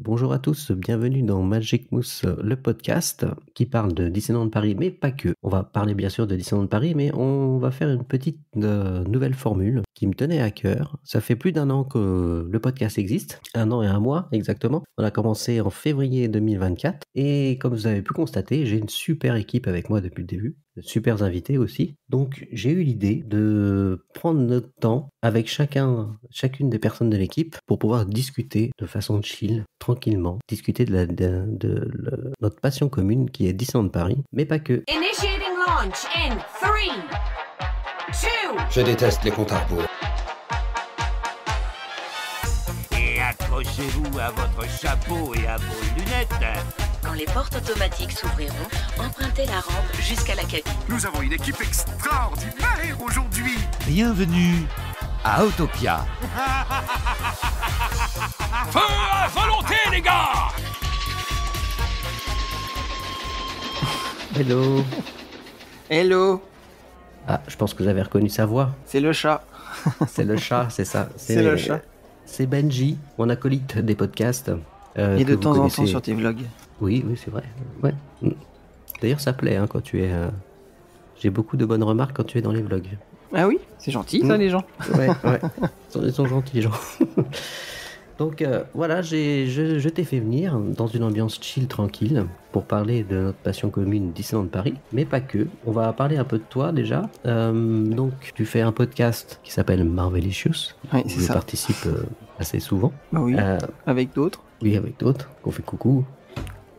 Bonjour à tous, bienvenue dans Magic Mousse, le podcast qui parle de Disneyland Paris, mais pas que. On va parler bien sûr de Disneyland Paris, mais on va faire une petite nouvelle formule qui me tenait à cœur. Ça fait plus d'un an que le podcast existe, 1 an et 1 mois exactement. On a commencé en février 2024 et comme vous avez pu constater, j'ai une super équipe avec moi depuis le début, de super invités aussi. Donc j'ai eu l'idée de prendre notre temps avec chacune des personnes de l'équipe pour pouvoir discuter de façon chill, tranquillement, discuter de notre passion commune qui est Disneyland Paris, mais pas que. Initiating launch in 3, 2. Je déteste les comptes à rebours. Et accrochez-vous à votre chapeau et à vos lunettes. Quand les portes automatiques s'ouvriront, empruntez la rampe jusqu'à la cabine. Nous avons une équipe extraordinaire aujourd'hui. Bienvenue à Autopia. Feu à volonté, les gars. Hello. Hello, Ah, je pense que vous avez reconnu sa voix. c'est le chat. C'est le chat, c'est ça. C'est le chat. C'est Benji, mon acolyte des podcasts. Et que de vous temps en temps connaissez. sur tes vlogs. Oui, c'est vrai. Ouais. D'ailleurs, ça plaît quand tu es. J'ai beaucoup de bonnes remarques quand tu es dans les vlogs. Ah oui, c'est gentil ça, les gens. Ouais. Ils sont gentils, les gens. Donc voilà, je t'ai fait venir dans une ambiance chill, tranquille, pour parler de notre passion commune Disneyland Paris, mais pas que. On va parler un peu de toi déjà. Donc tu fais un podcast qui s'appelle Marvelicious. Oui, Où c'est je ça. participe assez souvent. Bah oui, Euh, avec d'autres. Oui, avec d'autres, qu'on fait coucou,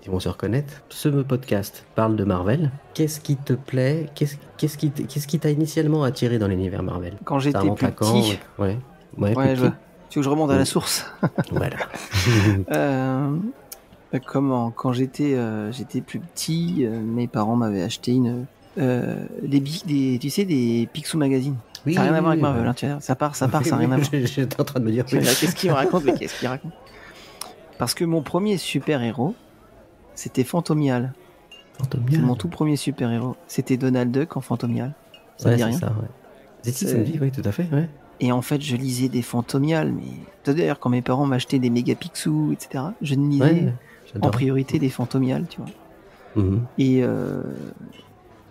ils vont se reconnaître. Ce podcast parle de Marvel. Qu'est-ce qui te plaît? Qu'est-ce qui t'a initialement attiré dans l'univers Marvel? Quand Ça j'étais remonte plus à quand? petit. Ouais, Ouais, plus je vois. petit. Tu veux que je remonte à Oui. la source? Voilà. Quand j'étais plus petit, mes parents m'avaient acheté des Picsou Magazine. Oui, Ça n'a rien à voir oui, avec Marvel, bah. hein, tu vois. Ça part, ça Oui, n'a rien à voir. J'étais en train de me dire. Tu vois, qu'est-ce qu'il me raconte, mais qu'est-ce qu'il raconte? Parce que mon premier super-héros, c'était Fantomial. C'est mon tout premier super-héros. C'était Donald Duck en Fantomial. Ça Ouais, dit c'est rien? ça, ouais. Si, ça me dit, oui, tout à fait, ouais. Et en fait, je lisais des Fantomial, mais d'ailleurs, quand mes parents m'achetaient des Mégapixous, etc., je ne lisais Ouais, en j'adore. priorité des Fantomial, tu vois. Mhm.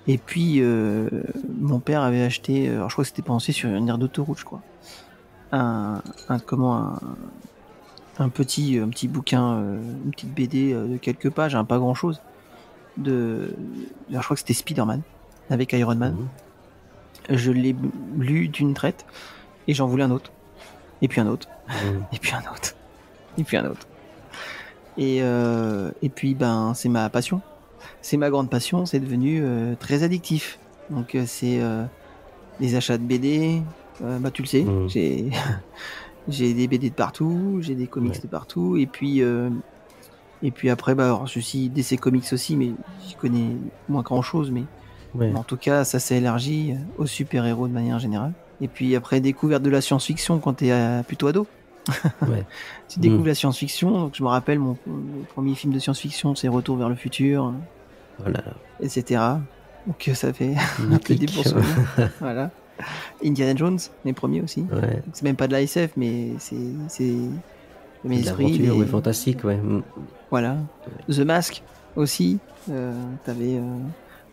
Et puis, mon père avait acheté, alors je crois que c'était pensé sur une aire d'autoroute, je crois, un petit bouquin, une petite BD de quelques pages, pas grand chose, alors, je crois que c'était Spider-Man avec Iron Man. Mhm. Je l'ai lu d'une traite et j'en voulais un autre, et puis un autre, Mhm. et puis un autre, et puis un autre. Et puis c'est ma passion, c'est ma grande passion, c'est devenu très addictif. Donc c'est les achats de BD, tu le sais, Mhm. j'ai des BD de partout, j'ai des comics Ouais. de partout, et puis après alors, je suis DC Comics aussi, mais j'y connais moins grand chose, mais Ouais. en tout cas ça s'est élargi aux super-héros de manière générale. Et puis après, découverte de la science-fiction quand t'es plutôt ado. Ouais. Tu découvres la science-fiction, donc je me rappelle le premier film de science-fiction, c'est Retour vers le futur, Voilà. etc. Donc ça fait un peu des bons souvenirs. Voilà. Indiana Jones, les premiers aussi. Ouais. Donc, c'est même pas de la SF, mais c'est mes De esprits. l'aventure, ouais, fantastique, ouais. Voilà. The Mask aussi. T'avais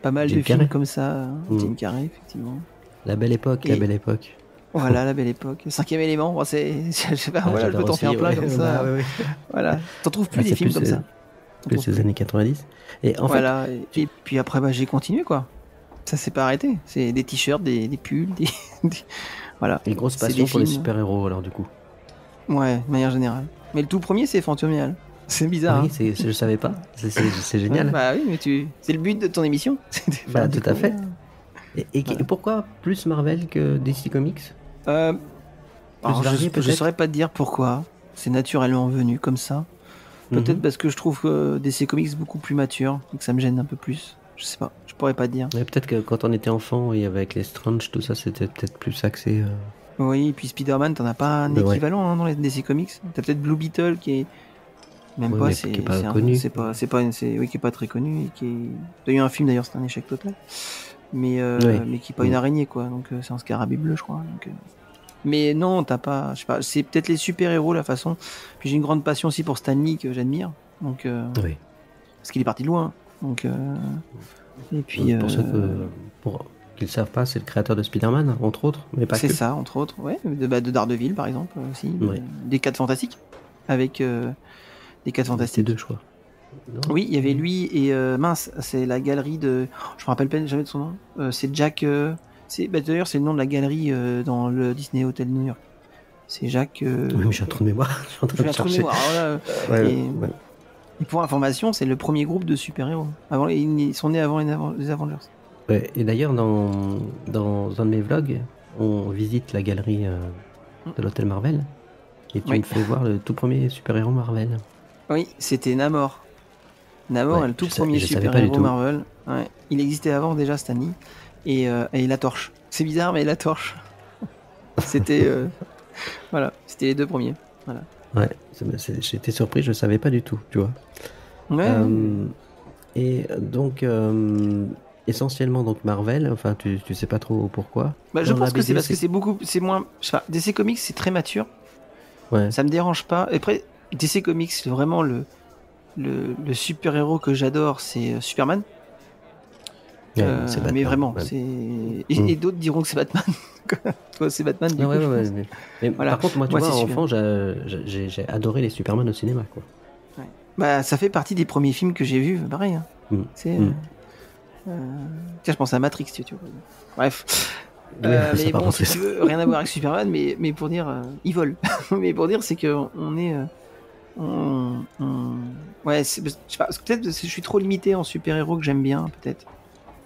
pas mal Jim de films Carrey. comme ça. Jim Carrey, effectivement. La belle époque, la Et- belle époque. Voilà, la belle époque. Cinquième élément, bon, je sais pas, Ah, voilà, je peux j'adore t'en aussi, faire plein ouais. comme ça. Bah, ouais, ouais. Voilà. T'en trouves plus Ah, des c'est films plus, comme ça. T'en Plus trouves ces années 90. Et en voilà. Et puis après, j'ai continué, quoi. Ça s'est pas arrêté. C'est des t-shirts, des pulls, voilà. fait, une grosse C'est passion des pour les films. super-héros, alors, du coup. Ouais, de manière générale. Mais le tout premier, c'est Fantomial. C'est bizarre. Oui, je savais pas. C'est hein. génial. Bah oui, mais c'est le but de ton émission. C'est de faire Bah, tout à fait. découvrir. Et Voilà. pourquoi plus Marvel que DC Comics? Alors, varié, je peut-être saurais pas te dire pourquoi. C'est naturellement venu comme ça. Peut-être Mhm. parce que je trouve que DC Comics beaucoup plus mature et que ça me gêne un peu plus. Je sais pas, je pourrais pas te dire. Ouais, peut-être que quand on était enfant et avec les Strange, tout ça, c'était peut-être plus axé. Oui, et puis Spider-Man, t'en as pas un Ouais. équivalent dans les DC Comics. T'as peut-être Blue Beetle qui est même Ouais, pas, mais c'est qui est pas c'est un- connu. c'est pas, oui, qui est pas très connu et qui est. T'as eu un film d'ailleurs, c'est un échec total. Mais Ouais. mais qui est pas une araignée quoi, donc c'est un scarabée bleu, je crois. Donc, Mais non, t'as pas. Je sais pas. C'est peut-être les super-héros, la façon. Puis j'ai une grande passion aussi pour Stan Lee que j'admire. Donc, Oui. parce qu'il est parti de loin. Donc, et puis. Pour ceux qui ne savent pas, c'est le créateur de Spider-Man, entre autres, mais pas C'est que. ça, entre autres. Ouais. De Daredevil, par exemple, aussi. Oui. Des 4 Fantastiques. Avec des 4 C'est Fantastiques. 2 choix. Non Oui, il y avait lui et mince, c'est la galerie de. Je me rappelle jamais de son nom. C'est Jack. D'ailleurs, c'est le nom de la galerie dans le Disney Hotel New York. C'est Jack. Oui, mais j'ai un trou de mémoire. Je suis en train J'ai de un trou de chercher. mémoire. Alors là, Ouais, et, ouais. et pour information, c'est le premier groupe de super-héros. Ils sont nés avant les Avengers. Ouais, et d'ailleurs, dans un de mes vlogs, on visite la galerie de l'hôtel Marvel. Et tu Oui. me fais voir le tout premier super-héros Marvel. Oui, c'était Namor. Namor Ouais, est le tout je savais premier pas du super-héros tout. Marvel. Ouais. Il existait avant déjà, Stan Lee. Et la torche. C'est bizarre, mais la torche. C'était. Voilà, c'était les deux premiers. Voilà. Ouais, j'étais surpris, je savais pas du tout, tu vois. Ouais. Et donc, essentiellement, donc Marvel, enfin, tu sais pas trop pourquoi. Bah, je Dans la pense que c'est BD, parce que c'est moins. Je sais pas, DC Comics, c'est très mature. Ouais, Ça me dérange pas. Et après, DC Comics, c'est vraiment le super-héros que j'adore, c'est Superman. ouais, c'est Batman, mais vraiment, ouais. c'est. Et d'autres diront que c'est Batman. Toi, c'est Batman, du Ah coup, ouais, je ouais, pense. mais Voilà. par contre, moi, tu Moi, vois, c'est enfant, j'ai adoré les Superman au cinéma, quoi. Bah, ça fait partie des premiers films que j'ai vus, pareil. Hein. Mm. C'est. Mm. Tiens, je pense à Matrix, tu vois. Bref. Oui, ça Mais par bon, contre, si c'est- tu veux, rien à voir avec Superman, mais pour dire, il vole. Mais pour dire, c'est que on est, ouais, je sais pas, peut-être que je suis trop limité en super-héros que j'aime bien, peut-être,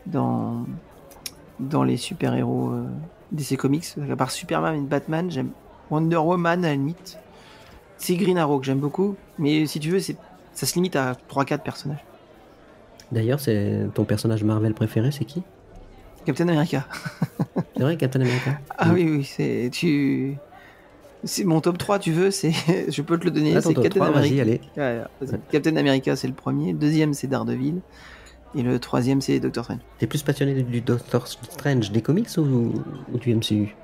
dans les super-héros DC Comics. À part Superman et Batman, j'aime Wonder Woman à la limite. C'est Green Arrow que j'aime beaucoup, mais si tu veux, ça se limite à 3-4 personnages. D'ailleurs, c'est ton personnage Marvel préféré, c'est qui? Captain America. C'est vrai, Captain America? Ah oui, c'est mon top 3, tu veux, je peux te le donner, Ah, ton c'est top Captain 3, vas-y, America. allez. Ouais, vas-y. Ouais. Captain America, c'est le premier. Le deuxième, c'est Daredevil. Et le troisième, c'est Doctor Strange. T'es plus passionné du Doctor Strange des comics ou du MCU?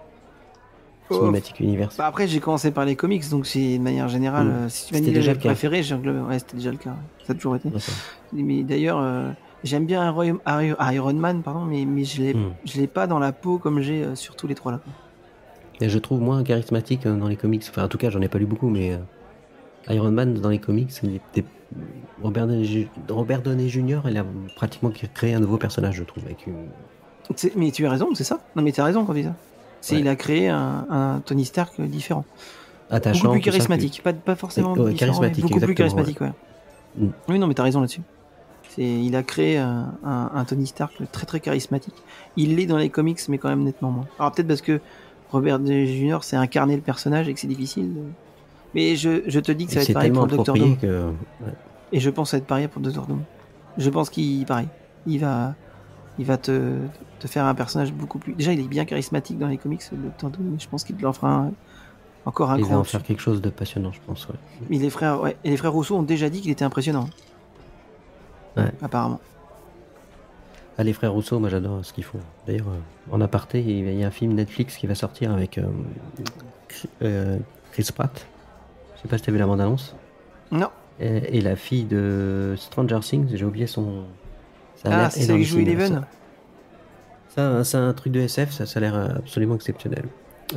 Oh. Cinematic Universe. Bah après, j'ai commencé par les comics, donc c'est de manière générale. Si tu m'as dit C'était déjà le le cas. préféré, j'ai englobé. Ouais, c'était déjà le cas. Ça a toujours été. Ouais, ça. Mais d'ailleurs, j'aime bien Iron Man, pardon, mais je l'ai pas dans la peau comme j'ai sur tous les trois là. Et je trouve moins charismatique dans les comics. Enfin, en tout cas, j'en ai pas lu beaucoup, mais Iron Man dans les comics, Robert Downey Jr. il a pratiquement créé un nouveau personnage, je trouve. Mais tu as raison, c'est ça. Non, mais tu as raison quand tu dis ça. Ouais. Il a créé un Tony Stark différent. Attachant, Beaucoup plus tout ça, charismatique, pas forcément Ouais, différent, charismatique, mais beaucoup plus exactement, charismatique, ouais. Mm. Oui, non, mais t'as raison là-dessus. Il a créé un Tony Stark très très charismatique. Il l'est dans les comics, mais quand même nettement moins. Alors peut-être parce que Robert Downey Jr. s'est incarné le personnage et que c'est difficile. Mais je te dis que ça va c'est être pareil tellement pour Doctor approprié Doom. que... ouais. Et je pense que ça va être pareil pour Doctor Doom. Je pense pareil. Il va te faire un personnage beaucoup plus. Déjà, il est bien charismatique dans les comics, le Doctor Doom, mais je pense qu'il en fera encore un Il va grand. en faire quelque chose de passionnant, je pense. Ouais. Mais les frères Rousseau ont déjà dit qu'il était impressionnant. Ouais. Apparemment. Ah, les frères Rousseau, moi j'adore ce qu'ils font. D'ailleurs, en aparté, il y a un film Netflix qui va sortir avec Chris Pratt. Je sais pas si tu as vu la bande-annonce. Non. Et la fille de Stranger Things, j'ai oublié son... Ça a l'air C'est celle qui joue énormissime, Eleven. ça, c'est un truc de SF, ça a l'air absolument exceptionnel.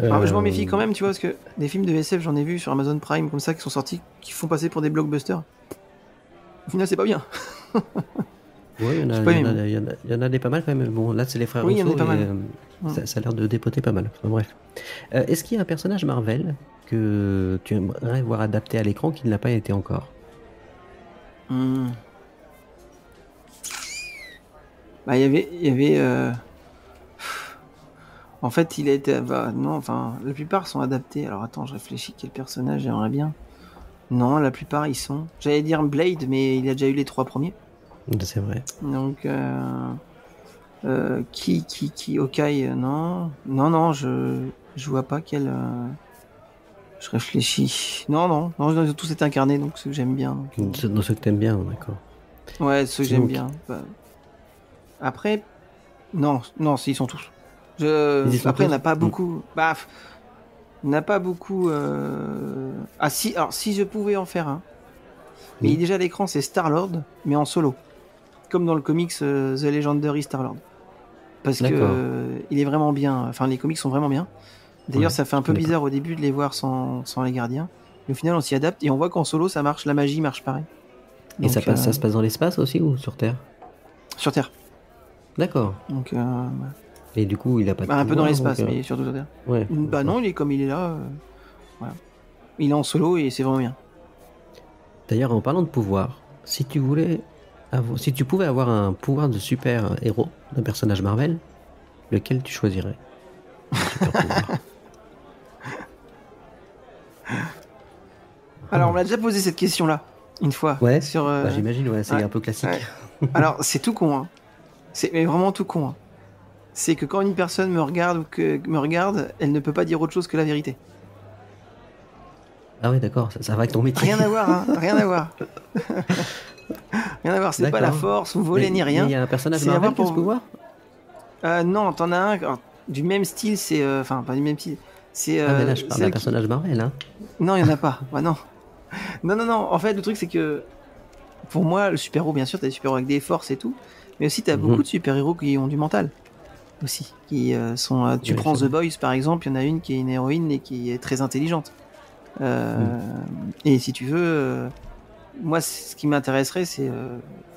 Alors, je m'en méfie quand même, tu vois, parce que des films de SF, j'en ai vu sur Amazon Prime comme ça qui sont sortis, qui font passer pour des blockbusters. Au final, c'est pas bien. Oui, il y en a des pas mal quand même. Bon, là, c'est les frères Oui, il y en a Rousseau. pas mal. Ça a l'air de dépoter pas mal. Enfin, bref. Est-ce qu'il y a un personnage Marvel que tu aimerais voir adapté à l'écran qui ne l'a pas été encore? Bah, il y avait en fait, il a été. Non, enfin, la plupart sont adaptés. Alors attends, je réfléchis quel personnage j'aimerais bien. Non, la plupart ils sont. J'allais dire Blade, mais il a déjà eu les 3 premiers. C'est vrai. Donc, qui, Hawkeye, non, je vois pas quel. Je réfléchis. Non, ils ont tous été incarnés, donc ceux que j'aime bien. Donc, Dans ceux que t'aimes bien, d'accord. ouais, ceux que j'aime bien. Bah, après, non, ils sont tous. Ils y sont Après, il n'y en a tous pas beaucoup. Bah, n'a pas beaucoup. Ah si, alors si je pouvais en faire un, mais il est déjà à l'écran, c'est Star-Lord, mais en solo, comme dans le comics The Legendary Star-Lord, parce que D'accord. il est vraiment bien. Enfin, les comics sont vraiment bien. D'ailleurs, Ouais, ça fait un peu d'accord. bizarre au début de les voir sans les gardiens. Mais au final, on s'y adapte et on voit qu'en solo, ça marche. La magie marche pareil. Et ça Donc, se passe dans l'espace aussi ou sur Terre? sur Terre. D'accord. Donc, Et du coup, il a pas de un peu dans pouvoir, l'espace, donc, mais surtout sur Terre. ouais. Bah non, il est comme il est là. Voilà. Il est en solo et c'est vraiment bien. D'ailleurs, en parlant de pouvoir, si tu pouvais avoir un pouvoir de super-héros d'un personnage Marvel, lequel tu choisirais? Un super pouvoir. Alors, on m'a déjà posé cette question-là, une fois. Ouais. Sur, Bah, j'imagine, ouais, c'est ouais, un peu classique. ouais. Alors, c'est tout con, hein. Mais vraiment tout con, hein. C'est que quand une personne me regarde elle ne peut pas dire autre chose que la vérité. Ah ouais, d'accord, ça va avec ton métier. Rien à voir, hein. Rien à voir. Rien à voir, c'est pas la D'accord. force ou voler ni Mais rien. il y a un personnage C'est Marvel avoir qui a ce pour- pouvoir? Non, t'en as un alors, du même style, c'est... Enfin, pas du même style. C'est... Ah, mais là, je parle d'un celle qui- personnage Marvel, hein. Non, il y en a pas. Bah non. Non. En fait, le truc, c'est que... Pour moi, le super-héros, bien sûr, t'as des super-héros avec des forces et tout. Mais aussi, t'as beaucoup de super-héros qui ont du mental. Aussi. Qui sont... tu Oui, prends c'est The Boys, par exemple, il y en a une qui est une héroïne et qui est très intelligente. Et si tu veux... moi, ce qui m'intéresserait, c'est...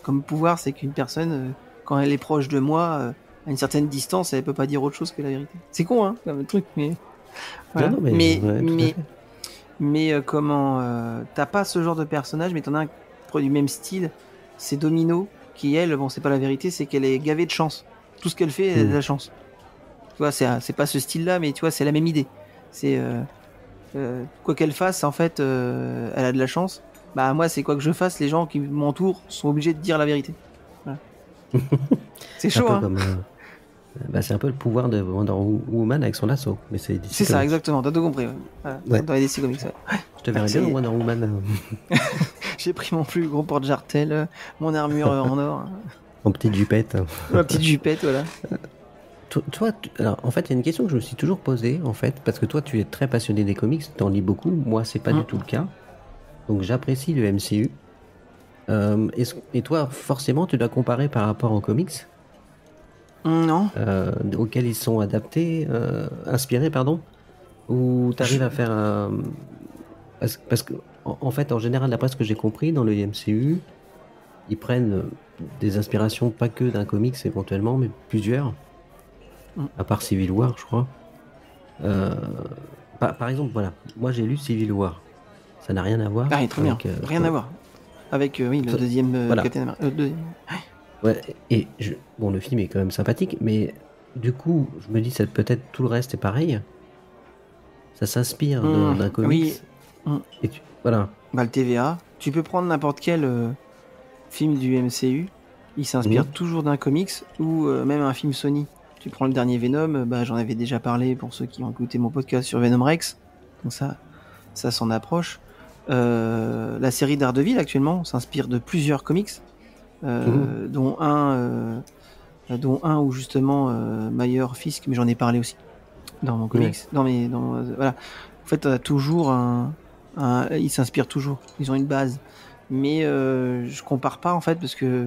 comme pouvoir, c'est qu'une personne, quand elle est proche de moi... à une certaine distance, elle peut pas dire autre chose que la vérité. C'est con, hein, comme truc, mais... Voilà. Non, mais ouais, tout à fait. Mais comment... t'as pas ce genre de personnage, mais t'en as un du même style. C'est Domino, qui elle, bon, c'est pas la vérité, c'est qu'elle est gavée de chance. Tout ce qu'elle fait, elle a de la chance. Tu vois, c'est pas ce style-là, mais tu vois, c'est la même idée. C'est... quoi qu'elle fasse, en fait, elle a de la chance. Bah moi, c'est quoi que je fasse, les gens qui m'entourent sont obligés de dire la vérité. Voilà. C'est C'est un chaud, peu hein. comme, bah, c'est un peu le pouvoir de Wonder Woman avec son lasso. Mais c'est DC C'est ça, Comics. exactement, t'as tout compris. Ouais. Voilà. Ouais. Dans les DC Comics, ouais. Je te verrais C'est- bien dans Wonder Woman J'ai pris mon plus gros porte-jartel, mon armure en or, en petite jupette. ma petite jupette, voilà. Alors, en fait, il y a une question que je me suis toujours posée, en fait, parce que toi, tu es très passionné des comics, tu en lis beaucoup. Moi, c'est pas du tout le cas. Donc, j'apprécie le MCU. Et toi, forcément, tu dois comparer par rapport aux comics Non. auxquels ils sont adaptés, inspirés, pardon, ou tu arrives à faire un... Parce que, en fait, en général, d'après ce que j'ai compris, dans le MCU, ils prennent des inspirations pas que d'un comics éventuellement, mais plusieurs, à part Civil War, je crois. Par exemple, voilà, moi j'ai lu Civil War. Ça n'a rien à voir. Ah, très bien. avec, Rien à voir. Avec, oui, le Ça- deuxième voilà. Captain America. Ouais, et bon, le film est quand même sympathique, mais du coup, je me dis, peut-être tout le reste est pareil. Ça s'inspire d'un comics. Oui. Et voilà. Bah, le TVA. Tu peux prendre n'importe quel film du MCU. Il s'inspire toujours d'un comics ou même un film Sony. Tu prends le dernier Venom, bah, j'en avais déjà parlé pour ceux qui ont écouté mon podcast sur Venom Rex. Donc ça s'en approche. La série Daredevil actuellement s'inspire de plusieurs comics, dont un où justement Mayer Fisk, mais j'en ai parlé aussi dans mon comics. Voilà. En fait, t'as toujours ils s'inspirent toujours. Ils ont une base, mais je compare pas en fait parce que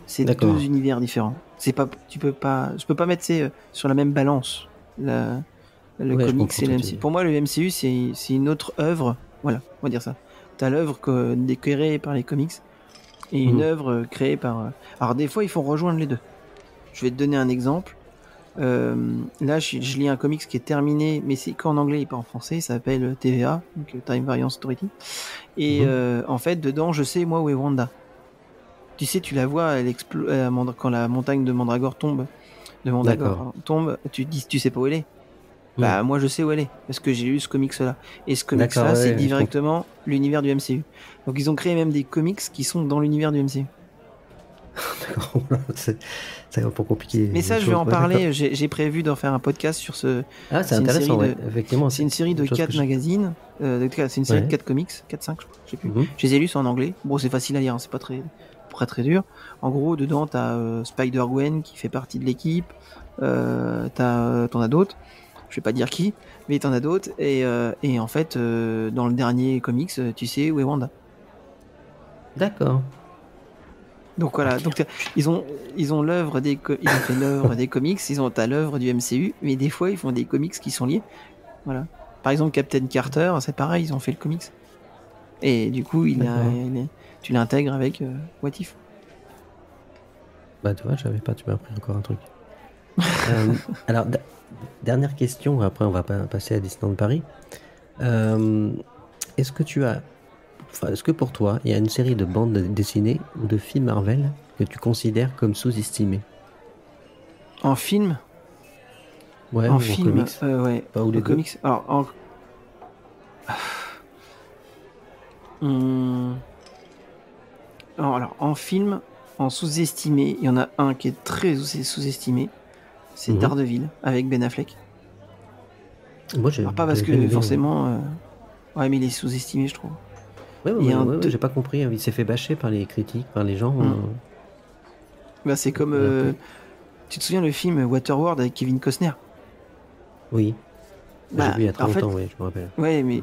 c'est D'accord. deux univers différents. C'est pas, je peux pas mettre sur la même balance le Ouais, je comics comprends et le ce que tu MCU. dis. Pour moi, le MCU c'est une autre œuvre. Voilà, on va dire ça. T'as l'œuvre créée par les comics et une œuvre créée par. Alors des fois, ils font rejoindre les deux. Je vais te donner un exemple. Là, je lis un comics qui est terminé, mais c'est qu'en anglais et pas en français. Ça s'appelle TVA, donc Time Variance Authority. Et en fait, dedans, je sais moi où est Wanda. Tu sais, tu la vois, elle quand la montagne de Mandragore tombe. Tu sais pas où elle est. Bah moi je sais où elle est parce que j'ai lu ce comics là et ce comics là c'est directement l'univers du MCU. Donc ils ont créé même des comics qui sont dans l'univers du MCU. D'accord. C'est un peu compliqué. Mais ça je vais en parler, j'ai prévu d'en faire un podcast sur ce. Ah, c'est intéressant, une série effectivement. C'est une série de 4 magazines, c'est une série de 4 comics, 4-5 je crois, je sais plus. Je les ai lus, c'est en anglais. Bon c'est facile à lire, hein, c'est pas très dur. En gros dedans t'as Spider-Gwen qui fait partie de l'équipe, t'en as d'autres. je vais pas dire qui, mais t'en as d'autres. Et en fait, dans le dernier comics, tu sais où est Wanda. D'accord. Donc voilà, donc ils ont l'œuvre ils ont fait l'œuvre des comics, ils ont l'œuvre du MCU, mais des fois ils font des comics qui sont liés. Voilà. Par exemple, Captain Carter, c'est pareil, ils ont fait le comics. Et du coup, tu l'intègres avec What If. Bah tu vois, je savais pas, tu m'as appris encore un truc. Alors, dernière question, après on va passer à Disneyland Paris. Est-ce que pour toi, il y a une série de bandes dessinées ou de films Marvel que tu considères comme sous-estimés? En film, Ouais, en ou film, comics. ouais, Pas ou les en deux. comics. Alors, en film, en sous-estimé, il y en a un qui est très sous-estimé, c'est Mhm. Daredevil avec Ben Affleck. Moi, j'ai Alors pas parce j'ai bien que aimé, forcément, ouais, mais il est sous-estimé, je trouve. Ouais, Il y a un j'ai pas compris. Il s'est fait bâcher par les critiques, par les gens. Bah, c'est comme, Il a un peu- tu te souviens le film Waterworld avec Kevin Costner? Oui, Bah, j'ai vu il y a très en fait, longtemps, oui, je me rappelle. ouais, mais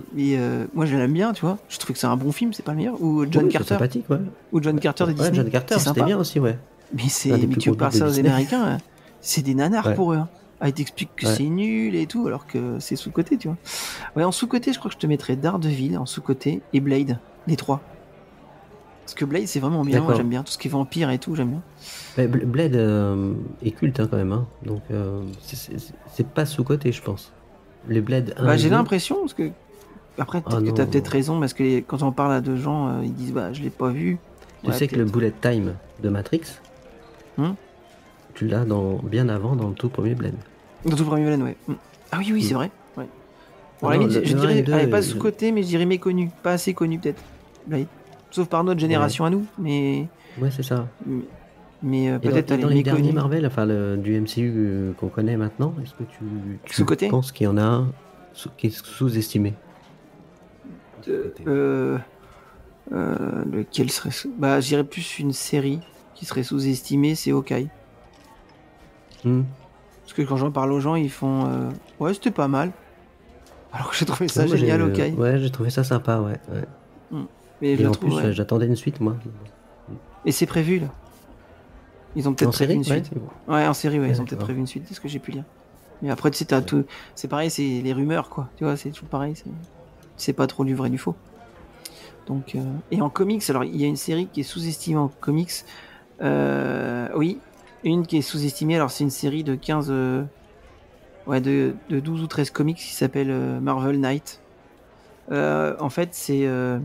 moi je l'aime bien, tu vois. Je trouve que c'est un bon film, c'est pas le meilleur. Ou John Oui, c'est Carter, sympathique, ouais. ou John Carter de Ouais, Disney. John Carter, c'est c'était sympa. bien aussi, ouais. Mais Un des mais plus tu gros parles geeks ça de aux Disney. Américains, c'est des nanars Ouais. pour eux. Hein. Ah, ils t'expliquent que Ouais. c'est nul et tout, alors que c'est sous-côté, tu vois. Ouais, en sous-côté, je crois que je te mettrais Daredevil en sous-côté et Blade, les trois. Parce que Blade, c'est vraiment bien, moi D'accord. j'aime bien. Tout ce qui est vampire et tout, j'aime bien. Mais Blade est culte hein, quand même, hein. Donc c'est pas sous-côté, je pense. Les Blade 1 Bah, et j'ai 2, l'impression, parce que. Après, peut-être Ah que non, t'as peut-être non. raison, parce que quand on parle à deux gens, ils disent bah je l'ai pas vu. Tu Ouais, sais que le peut-être. bullet time de Matrix, Hmm. tu l'as bien avant dans le tout premier Blade. Dans tout le premier Blade, ouais. Ah oui, c'est Hmm. vrai. Ouais. Ah Bon, à la non, limite, je le 1 et dirais, 2, allez, pas sous-côté, mais je dirais méconnu. Pas assez connu, peut-être. Blade. Sauf par notre génération à nous, mais. Ouais, c'est ça. Mais Et peut-être dans aller les derniers méconnu. Marvel, enfin du MCU qu'on connaît maintenant, est-ce que tu Sous-côté penses qu'il y en a un qui est sous-estimé? Lequel serait bah, je dirais plus une série qui serait sous-estimée, c'est Hawkeye. Hmm. Parce que quand j'en parle aux gens, ils font ouais, c'était pas mal. Alors que j'ai trouvé ça Ouais, moi, génial, Hawkeye. Ouais, j'ai trouvé ça sympa, ouais. Mais je Et le en trouve, plus, ouais. j'attendais une suite, moi. Et c'est prévu, là. Ils ont peut-être En prévu série, une suite. ouais. Ouais, en série, ouais, Ouais, ils ont peut-être d'accord. prévu une suite, c'est ce que j'ai pu lire. Mais après, tu sais, t'as tout. C'est pareil, c'est les rumeurs, quoi. Tu vois, c'est toujours pareil. Tu sais pas trop du vrai du faux. Donc, et en comics, alors il y a une série qui est sous-estimée en comics. Oui, une qui est sous-estimée. Alors, c'est une série de 15. Ouais, de 12 ou 13 comics qui s'appelle Marvel Knight. En fait, c'est. Bon,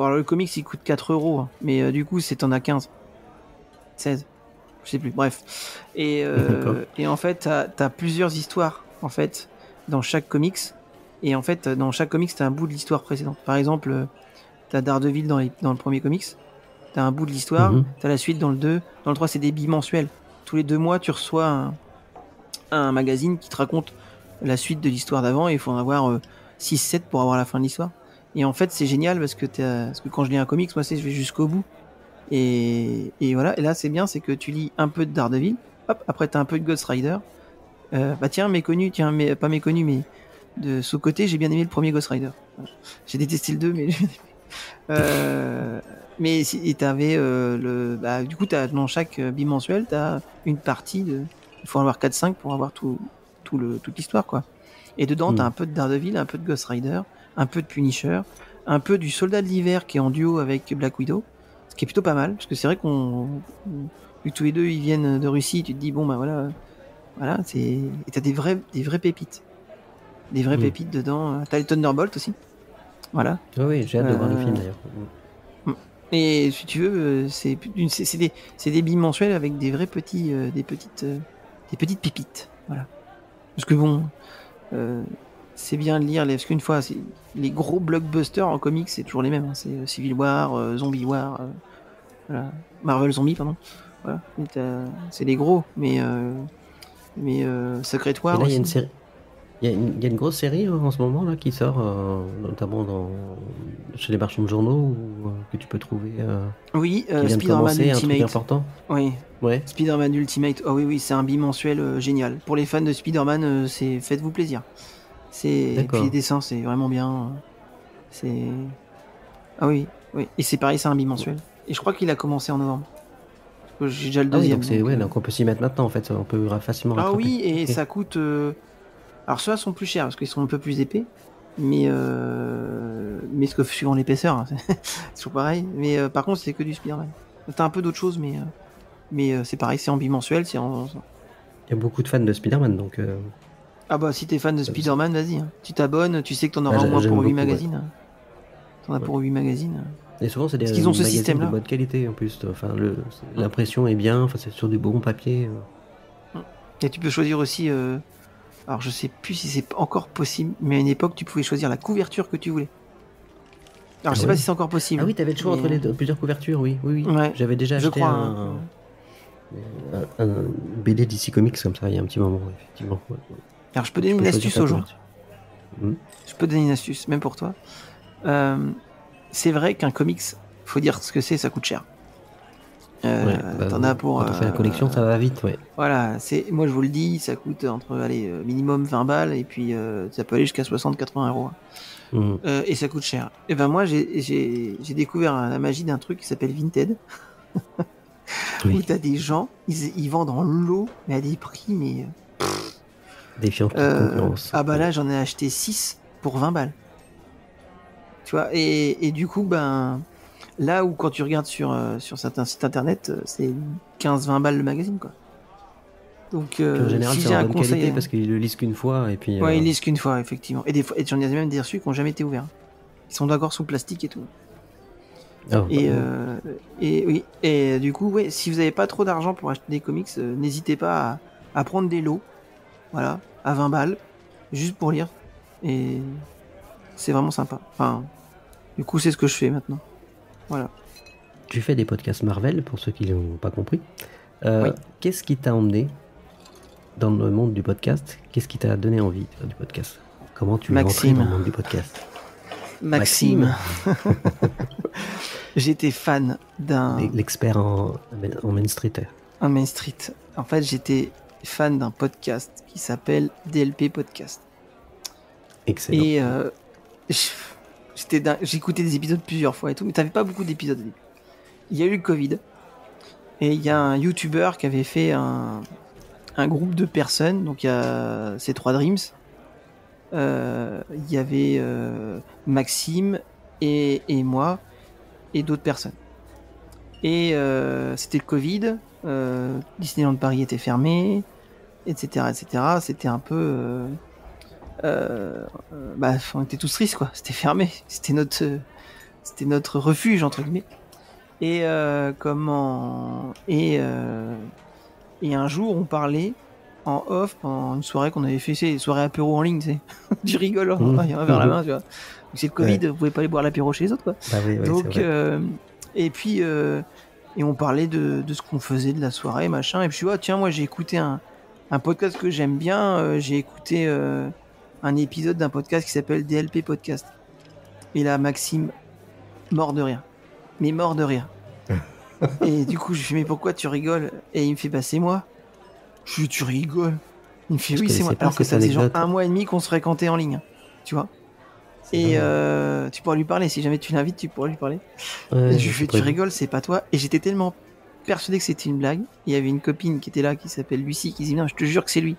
alors, le comics il coûte 4 €, hein, mais du coup, t'en as 15. 16. Je sais plus, bref. Et en fait, t'as plusieurs histoires, en fait, dans chaque comics. Et en fait, dans chaque comics, t'as un bout de l'histoire précédente. Par exemple, t'as Daredevil dans le premier comics. T'as un bout de l'histoire. Mhm. T'as la suite dans le 2. Dans le 3, c'est des bimensuels. Tous les 2 mois, tu reçois un magazine qui te raconte la suite de l'histoire d'avant. Et il faut en avoir 6-7 pour avoir la fin de l'histoire. Et en fait, c'est génial parce que quand je lis un comics, moi, je vais jusqu'au bout. Et voilà. Et là, c'est bien, c'est que tu lis un peu de Daredevil. Hop, après, t'as un peu de Ghost Rider. Bah tiens, méconnu, mais pas méconnu, mais de ce côté, j'ai bien aimé le premier Ghost Rider. Voilà. J'ai détesté le 2, mais j'ai bien aimé. Mais et t'avais bah, du coup, dans chaque bimensuel, t'as une partie de. Il faut en avoir 4-5 pour avoir toute l'histoire, quoi. Et dedans, t'as un peu de Daredevil, un peu de Ghost Rider, un peu de Punisher, un peu du Soldat de l'hiver qui est en duo avec Black Widow, ce qui est plutôt pas mal, parce que c'est vrai vu que tous les deux ils viennent de Russie, tu te dis bon bah voilà, et t'as des vraies pépites, pépites dedans. T'as les Thunderbolts aussi, voilà. Oui, j'ai hâte de voir le film d'ailleurs. Et si tu veux, c'est des bimensuels avec des vrais petits, des petites pépites, voilà. Parce que bon, c'est bien de lire, parce qu'une fois, les gros blockbusters en comics, c'est toujours les mêmes. Hein. C'est Civil War, Zombie War, voilà. Marvel Zombie, pardon. Voilà. C'est les gros, mais Secret War Et là, il y a aussi. une série. Il y a une grosse série en ce moment là qui sort, notamment chez les marchands de journaux que tu peux trouver, Oui, qui vient de Spider-Man commencer, un truc Ultimate. important. Oui, Ouais. Spider-Man Ultimate. Oh oui, c'est un bimensuel génial. Pour les fans de Spider-Man, faites-vous plaisir. Et puis D'accord. les dessins, c'est vraiment bien. C'est Ah oui. Et c'est pareil, c'est un bimensuel. Et je crois qu'il a commencé en novembre. Parce que j'ai déjà le Ah oui, deuxième. donc c'est donc, donc on peut s'y mettre maintenant en fait, on peut facilement Ah rattraper. oui, et Ok. ça coûte. Alors ceux-là sont plus chers parce qu'ils sont un peu plus épais, mais ce que suivant l'épaisseur, hein, c'est toujours pareil. Mais par contre, c'est que du Spider-Man. T'as un peu d'autres choses, mais c'est pareil, c'est en bimensuel, Il y a beaucoup de fans de Spider-Man, donc Ah bah si t'es fan de Ça, Spider-Man, vas-y. Hein. Tu t'abonnes, tu sais que t'en auras Ah, au moins j'aime pour 8 beaucoup, ouais. magazines. Hein. T'en as pour 8 magazines. et souvent c'est des Parce qu'ils ont ce magazines système-là. de bonne qualité en plus. Enfin, l'impression est bien, enfin, c'est sur du bon papier. Et tu peux choisir aussi. Alors je sais plus si c'est encore possible, mais à une époque tu pouvais choisir la couverture que tu voulais. Alors je sais ouais. pas si c'est encore possible. Ah oui, t'avais le choix mais, entre les deux, plusieurs couvertures, oui. Ouais, J'avais déjà je acheté crois. un BD DC Comics comme ça il y a un petit moment, effectivement. Ouais. Alors je peux Tu donner peux une choisir astuce ta aux gens. couverture. Hmm. Je peux te donner une astuce, même pour toi. C'est vrai qu'un comics, faut dire ce que c'est, ça coûte cher. Ouais, T'en as pour. Quand on fait la collection, ça va vite, ouais. Voilà, moi je vous le dis, ça coûte entre minimum 20 balles et puis ça peut aller jusqu'à 60-80 euros. Hmm. Et ça coûte cher. Et ben moi j'ai découvert la magie d'un truc qui s'appelle Vinted. Où Oui, t'as des gens, ils vendent en lot, mais à des prix, mais. défiant de toute concurrence. Ah bah là j'en ai acheté 6 pour 20 balles. Tu vois, et du coup, ben. Là où quand tu regardes sur certains sites internet, c'est 15-20 balles le magazine, quoi. Donc, Puis en général, si c'est j'ai en un bonne conseil. qualité parce qu'ils le lisent qu'une fois et puis. Ouais, ils lisent qu'une fois, effectivement. Et des fois, et j'en ai même des reçus qui n'ont jamais été ouverts. Ils sont d'accord sous plastique et tout. Ah, Et oui. Et du coup, ouais, si vous n'avez pas trop d'argent pour acheter des comics, n'hésitez pas à prendre des lots. Voilà, à 20 balles. Juste pour lire. Et c'est vraiment sympa. Enfin, du coup, c'est ce que je fais maintenant. Voilà. Tu fais des podcasts Marvel, pour ceux qui n'ont pas compris. Oui. Qu'est-ce qui t'a emmené dans le monde du podcast? Qu'est-ce qui t'a donné envie de faire du podcast? Comment tu es rentré Maxime. dans le monde du podcast? Maxime. J'étais fan d'un L'expert en Main Street. Main Street. En fait, j'étais fan d'un podcast qui s'appelle DLP Podcast. Excellent. Et j'écoutais des épisodes plusieurs fois et tout, mais t'avais pas beaucoup d'épisodes au début. Il y a eu le Covid. Et il y a un YouTuber qui avait fait un groupe de personnes. Donc il y a ces 3 Dreams. Il y avait Maxime et moi et d'autres personnes. Et c'était le Covid. Disneyland Paris était fermé, etc., etc. C'était un peu... on était tous tristes, quoi. C'était fermé. C'était notre refuge, entre guillemets. Et et un jour, on parlait en off pendant une soirée qu'on avait fait, c'est une soirée apéro en ligne, tu sais. Tu rigoles, hein, il y a un verre à la main, tu vois. Donc, c'est le Covid, vous pouvez pas aller boire l'apéro chez les autres, quoi. Bah oui, Donc, c'est vrai. et puis, et on parlait de ce qu'on faisait de la soirée, machin. Et puis, tiens, moi, j'ai écouté un podcast que j'aime bien. J'ai écouté un épisode d'un podcast qui s'appelle DLP Podcast. Et là, Maxime, mort de rire. Mais mort de rire. Et du coup, je lui fais, mais pourquoi tu rigoles? Et il me fait, bah, c'est moi. Je lui dis, tu rigoles? Il me fait, Je oui, c'est moi. connaissais pas Alors que cette ça faisait genre anecdote. 1 mois et demi qu'on se fréquentait en ligne. Tu vois? Et tu pourras lui parler. Si jamais tu l'invites, tu pourras lui parler. Ouais, Et je lui fais, tu prévu. rigoles, c'est pas toi. Et j'étais tellement persuadé que c'était une blague. Il y avait une copine qui était là, qui s'appelle Lucie, qui dit, non, je te jure que c'est lui.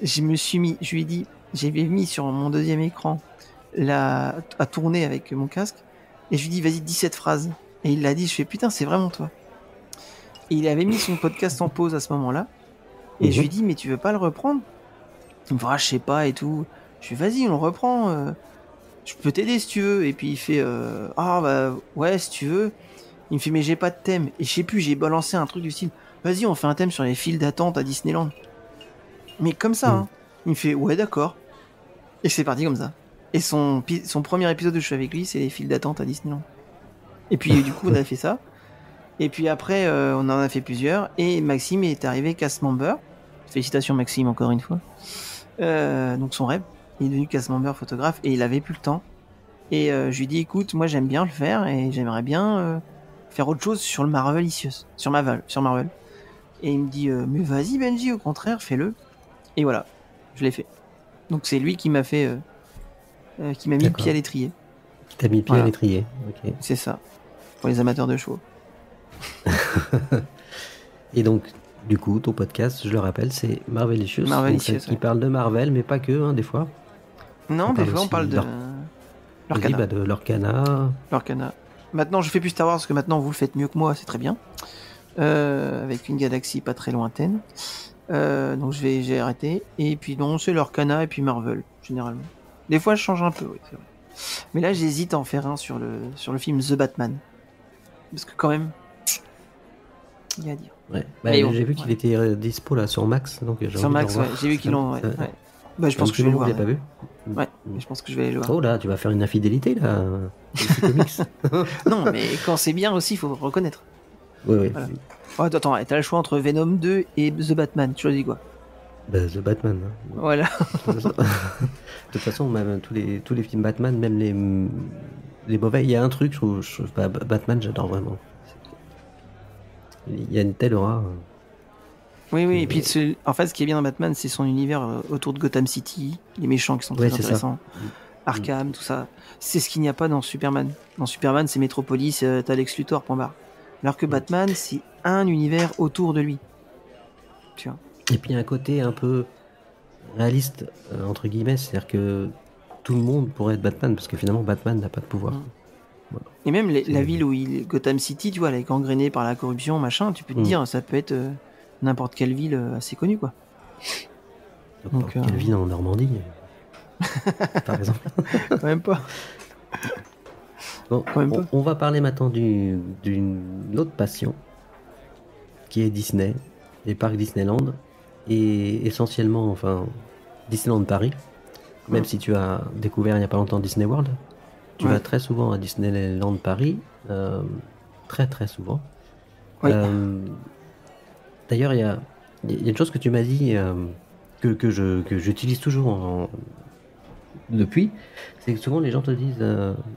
Je lui ai dit, j'avais mis sur mon deuxième écran à tourner avec mon casque. Et je lui dis, vas-y, dis cette phrase. Et il l'a dit, je fais, putain, c'est vraiment toi. Et il avait mis son podcast en pause à ce moment-là. Et je lui dis, mais tu veux pas le reprendre? Il me dit, ah, je sais pas et tout. Je lui fais, vas-y, on le reprend. Je peux t'aider si tu veux. Et puis il fait, ah bah ouais, si tu veux. Il me fait, mais j'ai pas de thème. Et je sais plus, j'ai balancé un truc du style, vas-y, on fait un thème sur les files d'attente à Disneyland. Mais comme ça, hein. Il me fait, ouais, d'accord. Et c'est parti comme ça. Et son premier épisode où je suis avec lui, c'est les files d'attente à Disneyland. Et puis du coup, on a fait ça. Et puis après, on en a fait plusieurs. Et Maxime est arrivé cast member. Félicitations Maxime, encore une fois. donc son rêve. Il est devenu cast member photographe et il avait plus le temps. Et je lui dis écoute, moi j'aime bien le faire et j'aimerais bien faire autre chose sur le Marvel sur Marvel. Et il me dit mais vas-y Benji, au contraire, fais-le. Et voilà, je l'ai fait. Donc c'est lui qui m'a fait qui m'a mis le pied à l'étrier. Qui t'a mis le pied à l'étrier. Ok. C'est ça. Pour les amateurs de chevaux. Et donc, du coup, ton podcast, je le rappelle, c'est Marvelicious. Marvelicious, qui parle de Marvel, mais pas que, hein, des fois. Non, des fois on parle de Lorcana. De Lorcana. Lorcana. Maintenant, je fais plus Star Wars parce que maintenant vous le faites mieux que moi, c'est très bien. Avec une galaxie pas très lointaine. Donc j'ai arrêté. Et puis non, c'est Lorcana et puis Marvel, généralement. Des fois, je change un peu, oui, c'est vrai. Mais là, j'hésite à en faire un sur le film The Batman. Parce que quand même, il y a à dire. Ouais. Bah, j'ai vu qu'il était dispo là sur Max. Donc sur Max, ouais. J'ai vu qu'ils l'ont. Ouais. Bah, je pense que je vais le voir. Je l'ai pas vu. Ouais, je pense que je vais aller le voir. Oh là, tu vas faire une infidélité là. Non, mais quand c'est bien aussi, il faut reconnaître. Oui. Voilà. Oh, attends, t'as le choix entre Venom 2 et The Batman. Tu choisis quoi? Bah, The Batman. Hein. Voilà. De toute façon, même tous les films Batman, même les mauvais, il y a un truc, je trouve Batman, j'adore vraiment. Il y a une telle aura. Oui, et puis en fait, ce qui est bien dans Batman, c'est son univers autour de Gotham City, les méchants qui sont très intéressants, Arkham, tout ça. C'est ce qu'il n'y a pas dans Superman. Dans Superman, c'est Metropolis, t'as Lex Luthor, point barre. Alors que Batman, c'est un univers autour de lui. Tu vois. Et puis il y a un côté un peu réaliste, entre guillemets, c'est-à-dire que tout le monde pourrait être Batman, parce que finalement, Batman n'a pas de pouvoir. Voilà. Et même la ville où Gotham City, tu vois, elle est gangrénée par la corruption, machin, tu peux te dire, ça peut être n'importe quelle ville assez connue, quoi. Donc, quelle ville en Normandie, par exemple. Quand même pas. Bon, on va parler maintenant d'une autre passion, qui est Disney, les parcs Disneyland, et essentiellement, Disneyland Paris. Même si tu as découvert il n'y a pas longtemps Disney World, tu vas très souvent à Disneyland Paris, très très souvent. Oui. D'ailleurs, il y a une chose que tu m'as dit que j'utilise toujours depuis, c'est que souvent les gens te disent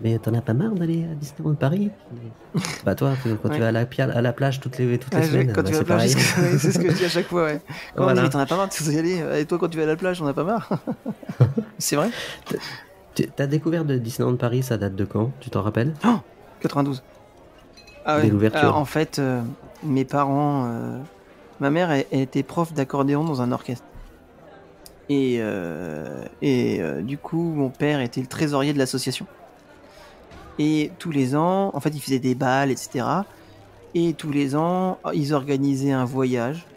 mais t'en as pas marre d'aller à Disneyland Paris? Bah toi, quand tu vas à la plage toutes les semaines, quand tu vas à la plage, c'est ce que je dis à chaque fois. Ouais. Voilà. Mais t'en as pas marre de y aller. Et toi, quand tu vas à la plage, t'en as pas marre? C'est vrai. Ta découverte de Disneyland Paris, ça date de quand? Tu t'en rappelles? 92. Ah ouais. Alors, en fait, mes parents, ma mère elle était prof d'accordéon dans un orchestre. Et du coup, mon père était le trésorier de l'association. Et tous les ans, en fait, il faisait des balles, etc. Et tous les ans, ils organisaient un voyage.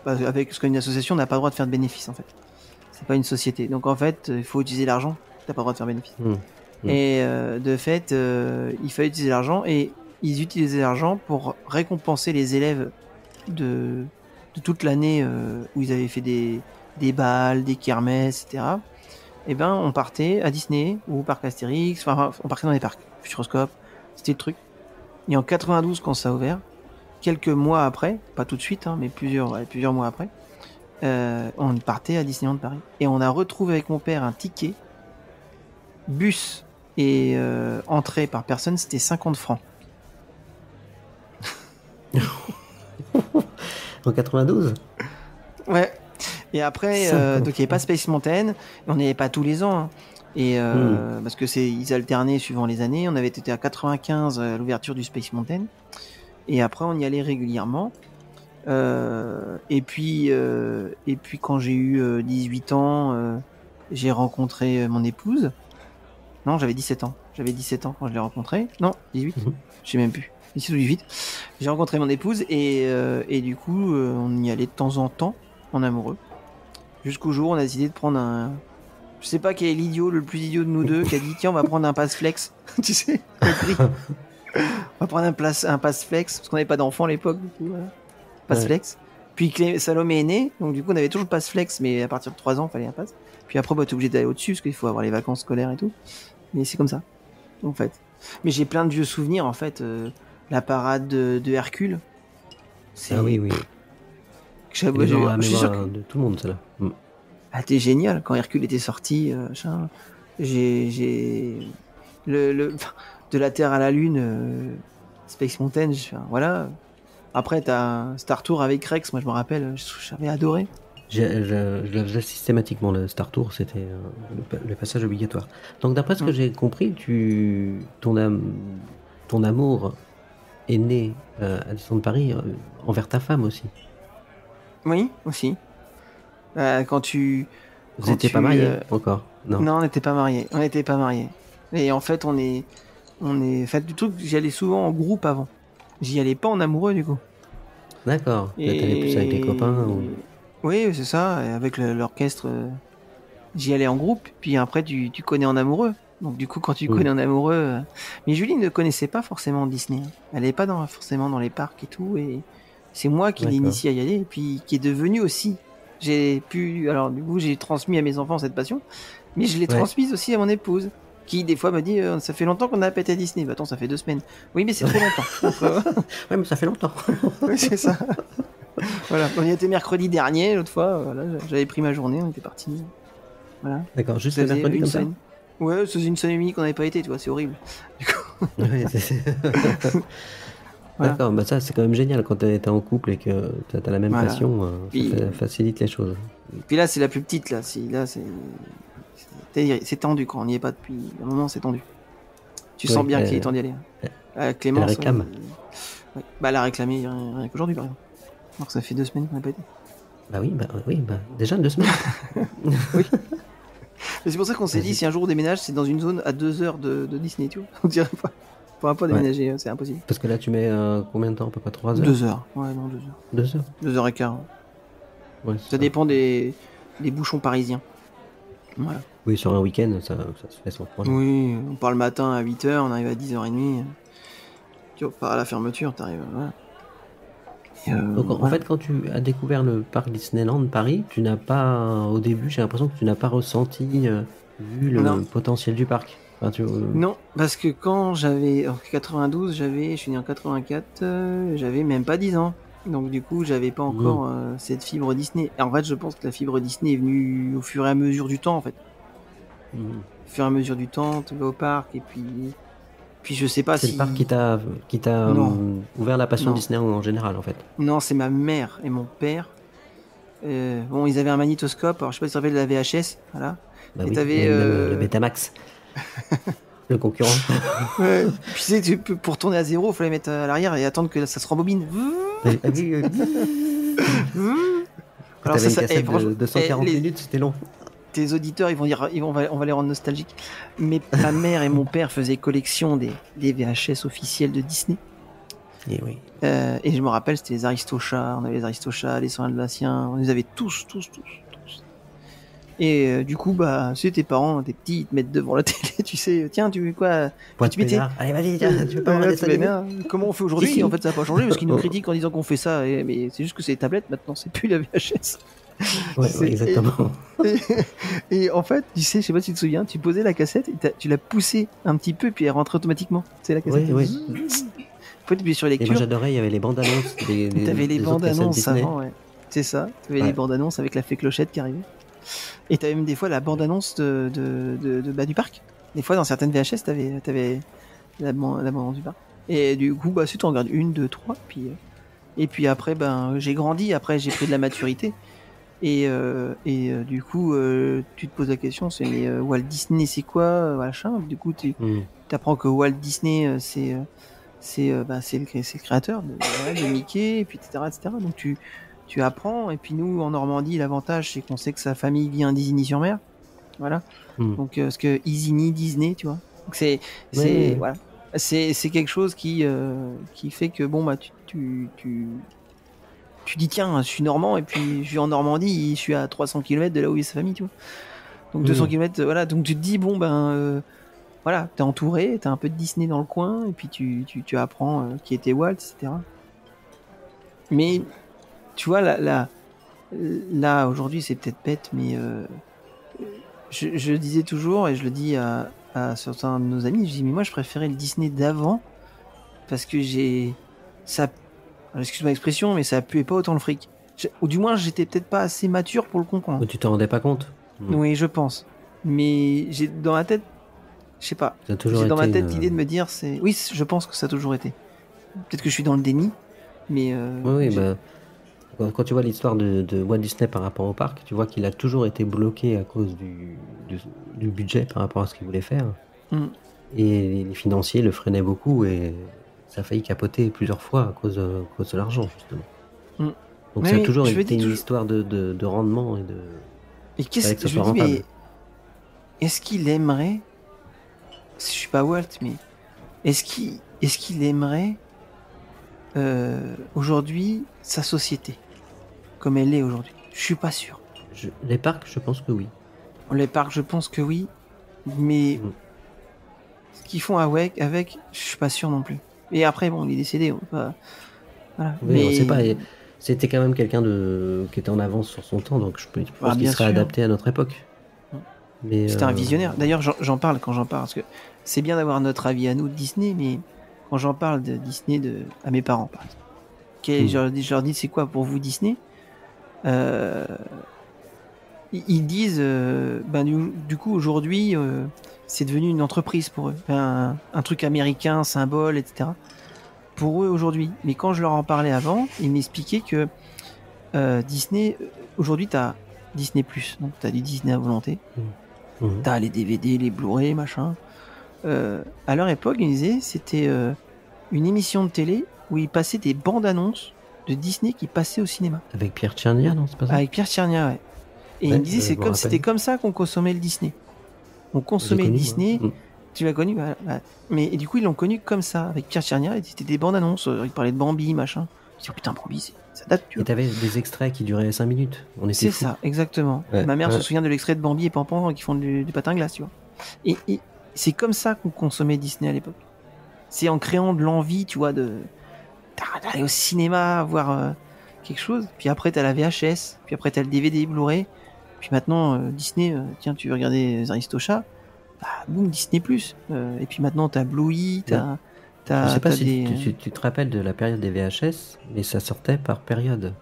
Parce qu'une association n'a pas le droit de faire de bénéfices, en fait. C'est pas une société. Donc, en fait, il faut utiliser l'argent. T'as pas le droit de faire bénéfice. Et de fait, il fallait utiliser l'argent. Et ils utilisaient l'argent pour récompenser les élèves de toute l'année où ils avaient fait des balles, des kermesses, etc. Et ben on partait à Disney ou au parc Astérix, on partait dans les parcs, Futuroscope, c'était le truc. Et en 92 quand ça a ouvert, quelques mois après, pas tout de suite, mais plusieurs mois après, on partait à Disneyland Paris. Et on a retrouvé avec mon père un ticket, bus et entrée par personne, c'était 50 francs. En 92 ? Ouais. Et après, donc il n'y avait pas Space Mountain, on n'y allait pas tous les ans, et parce que ils alternaient suivant les années. On avait été à 95 à l'ouverture du Space Mountain, et après on y allait régulièrement. Et puis quand j'ai eu 18 ans, j'ai rencontré mon épouse. Non, j'avais 17 ans. J'avais 17 ans quand je l'ai rencontrée. Non, 18. Je sais même plus. 17 ou 18. J'ai rencontré mon épouse et du coup, on y allait de temps en temps en amoureux. Jusqu'au jour où on a décidé de prendre un... Je sais pas quel est le plus idiot de nous deux, qui a dit tiens, on va prendre un pass flex. Tu sais, le prix. On va prendre un pass flex, parce qu'on n'avait pas d'enfant à l'époque, du coup. Voilà. Pass flex. Puis Salomé est né, donc du coup on avait toujours le pass flex, mais à partir de 3 ans, il fallait un pass. Puis après, t'es obligé d'aller au-dessus, parce qu'il faut avoir les vacances scolaires et tout. Mais c'est comme ça, en fait. Mais j'ai plein de vieux souvenirs, en fait. La parade de Hercule. Ah oui. Je suis sûr de tout le monde, celle-là. Ah, t'es génial. Quand Hercule était sorti, machin, j'ai enfin, de la Terre à la Lune, Space Mountain, voilà. Après, t'as Star Tour avec Rex, moi je me rappelle, j'avais adoré. Je le faisais systématiquement, le Star Tour, c'était le passage obligatoire. Donc d'après ce que j'ai compris, ton amour est né à Disneyland Paris envers ta femme aussi. Oui, aussi. Quand Vous n'étiez pas mariés encore? Non, on n'était pas mariés. On n'était pas mariés. Et en fait, on est fait du truc. J'y allais souvent en groupe avant. J'y allais pas en amoureux du coup. D'accord. Là, t'allais plus avec les copains ou... Oui, c'est ça. Et avec l'orchestre, j'y allais en groupe. Puis après, tu connais en amoureux. Donc du coup, quand tu connais en amoureux... Mais Julie ne connaissait pas forcément Disney. Elle n'est pas forcément dans les parcs et tout. Et c'est moi qui l'ai initié à y aller. Et puis qui est devenu aussi. Alors du coup, j'ai transmis à mes enfants cette passion. Mais je l'ai transmise aussi à mon épouse. Qui des fois me dit ça fait longtemps qu'on n'a pas été à Disney. Bah attends, ça fait 2 semaines. Oui, mais c'est trop longtemps. Ouais, mais ça fait longtemps. Oui, c'est ça. Voilà, on y était mercredi dernier, l'autre fois. Voilà, j'avais pris ma journée, on était partis. Voilà. D'accord, juste le mercredi comme ça. Ouais, c'est une semaine et demie qu'on n'avait pas été, tu vois, c'est horrible. Du coup. Ouais, voilà. D'accord, bah ça c'est quand même génial quand t'es en couple et que t'as la même passion, ça facilite les choses. Puis là, c'est la plus petite, là. C'est tendu quand on n'y est pas depuis un moment, c'est tendu. Tu sens bien qu'il est temps d'y aller. Clémence. Elle réclame. Bah, elle a réclamé rien qu'aujourd'hui, par exemple. Alors que ça fait 2 semaines qu'on n'a pas été. Bah oui, déjà 2 semaines. Oui. C'est pour ça qu'on s'est dit, si un jour on déménage, c'est dans une zone à 2 heures de Disney, tu vois. On dirait pas. On pourra pas déménager, c'est impossible. Parce que là, tu mets combien de temps? À peu près 3 heures? 2 heures. Ouais, non, 2 heures. 2 heures 2 heures et quart. Ouais, ça dépend des bouchons parisiens. Voilà. Oui, sur un week-end, ça se fait sans problème. Oui, on part le matin à 8h, on arrive à 10h30. Tu vois, pas à la fermeture, t'arrives. Voilà. Donc en fait, quand tu as découvert le parc Disneyland Paris, tu n'as pas, au début, j'ai l'impression que tu n'as pas ressenti, vu le potentiel du parc. Enfin, Non, parce que quand j'avais, en 92, je suis né en 84, j'avais même pas 10 ans. Donc du coup, j'avais pas encore cette fibre Disney. Et en fait, je pense que la fibre Disney est venue au fur et à mesure du temps, en fait. Au fur et à mesure du temps, tu vas au parc, et puis je sais pas si... C'est le parc qui t'a ouvert la passion Disney en général, en fait. Non, c'est ma mère et mon père. Bon, ils avaient un magnétoscope, alors je sais pas si tu te rappelles de la VHS, voilà. Bah et oui, t'avais... le Betamax. Le concurrent. Ouais. Puis tu sais, pour tourner à 0, il fallait mettre à l'arrière et attendre que ça se rembobine. Alors ça, une cassette de 240 minutes, c'était long. Tes auditeurs, ils vont dire, on va les rendre nostalgiques. Mais ma mère et mon père faisaient collection des VHS officiels de Disney. Et oui. Et je me rappelle, c'était les Aristochats. On avait les Aristochats, les Soins Alsaciens. On les avait tous. Et du coup, bah, c'est tes parents, tes petits, ils te mettent devant la télé, tu sais, tiens, tu veux quoi? Tu mettais. Allez, vas-y, tiens, tu veux pas regarder ça? Comment on fait aujourd'hui? Si. En fait, ça n'a pas changé parce qu'ils nous critiquent en disant qu'on fait ça. Mais c'est juste que c'est les tablettes maintenant, c'est plus la VHS. Ouais, exactement. Et en fait, tu sais, je sais pas si tu te souviens, tu posais la cassette, et tu l'as poussée un petit peu, puis elle rentrait automatiquement. C'est la cassette. Oui. Après, tu appuies sur lecture. Et moi, j'adorais, il y avait les bandes annonces. T'avais les bandes annonces avant, ouais. C'est ça. T'avais les bandes annonces avec la fée Clochette qui arrivait. Et t'avais même des fois la bande annonce du parc. Des fois, dans certaines VHS, t'avais la bande annonce du parc. Et du coup, bah, si tu en regardes 1, 2, 3, et puis après, ben, j'ai grandi. Après, j'ai pris de la maturité. Et du coup, tu te poses la question, c'est mais Walt Disney, c'est quoi, machin. Du coup, tu apprends que Walt Disney, c'est le créateur de Mickey, et puis etc. Donc tu apprends. Et puis nous, en Normandie, l'avantage, c'est qu'on sait que sa famille vit à Isigny-sur-Mer. Voilà. Donc parce que Isigny, Disney, tu vois. Donc voilà. C'est quelque chose qui fait que bon bah tu dis tiens, je suis normand et puis je suis en Normandie, je suis à 300 km de là où est sa famille, tu vois. Donc 200 km, voilà, donc tu te dis bon ben voilà, t'es entouré, t'as un peu de Disney dans le coin et puis tu apprends qui était Walt, etc. Mais tu vois là aujourd'hui c'est peut-être bête, mais je disais toujours et je le dis à certains de nos amis, je dis mais moi je préférais le Disney d'avant parce que excuse-moi l'expression, mais ça puait pas autant le fric. Ou du moins, j'étais peut-être pas assez mature pour le comprendre. Tu t'en rendais pas compte? Oui, je pense. Mais j'ai dans ma tête, je sais pas. Ça a toujours J'ai dans ma été tête l'idée de me dire, oui, je pense que ça a toujours été. Peut-être que je suis dans le déni, mais Oui, bah, quand tu vois l'histoire de Walt Disney par rapport au parc, tu vois qu'il a toujours été bloqué à cause du budget par rapport à ce qu'il voulait faire. Mm. Et les financiers le freinaient beaucoup et ça a failli capoter plusieurs fois à cause de l'argent, justement. Mm. Donc Mais ça a oui, toujours je me été dis une toujours- histoire de rendement et de... Et qu'est-ce Fallait que que ce je me soit dis, rentable. mais est-ce qu'il aimerait, je suis pas Walt, mais est-ce qu'il aimerait aujourd'hui sa société comme elle est aujourd'hui? Je suis pas sûr. Les parcs, je pense que oui. Les parcs, je pense que oui, mais Mm. ce qu'ils font avec, je suis pas sûr non plus. Et après, bon, il est décédé, on peut pas... Voilà. Oui, mais on sait pas. Et c'était quand même quelqu'un qui était en avance sur son temps, donc je pense qu'il bien serait sûr. adapté à notre époque. Mm. Mais C'était un visionnaire. D'ailleurs, j'en parle quand j'en parle, parce que c'est bien d'avoir notre avis à nous de Disney, mais quand j'en parle de Disney à mes parents, par exemple, je leur dis c'est quoi pour vous Disney? Ils disent, du coup aujourd'hui, c'est devenu une entreprise pour eux, un truc américain, symbole, etc. Pour eux aujourd'hui. Mais quand je leur en parlais avant, ils m'expliquaient que Disney, aujourd'hui, t'as Disney+, donc t'as du Disney à volonté. Mhm. T'as les DVD, les Blu-ray, machin. À leur époque, ils disaient c'était une émission de télé où ils passaient des bandes annonces de Disney qui passaient au cinéma. Avec Pierre Tchernia, non, c'est pas ça? Avec Pierre Tchernia, ouais. Et Ouais, ils me disaient je me rappelle. c'était comme ça qu'on consommait le Disney. On consommait J'ai connu, Disney. moi. Tu l'as connu, mais et du coup ils l'ont connu comme ça avec Pierre Tchernia. Et c'était des bandes annonces. Ils parlaient de Bambi, machin. Je dis oh, putain Bambi, ça date, tu Et vois. t'avais des extraits qui duraient 5 minutes. On était C'est fous. ça, exactement. Ouais, Ma mère ouais. se souvient de l'extrait de Bambi et Pampan qui font du patin glace, tu vois. Et c'est comme ça qu'on consommait Disney à l'époque. C'est en créant de l'envie, tu vois, d'aller au cinéma, voir quelque chose. Puis après, t'as la VHS. Puis après, t'as le DVD, Blu-ray. Puis maintenant, Disney, tiens, tu veux regarder les Aristochats, bah, boum, Disney+. Et puis maintenant, t'as Bluey, Je sais pas t'as si des... tu te rappelles de la période des VHS, mais ça sortait par période.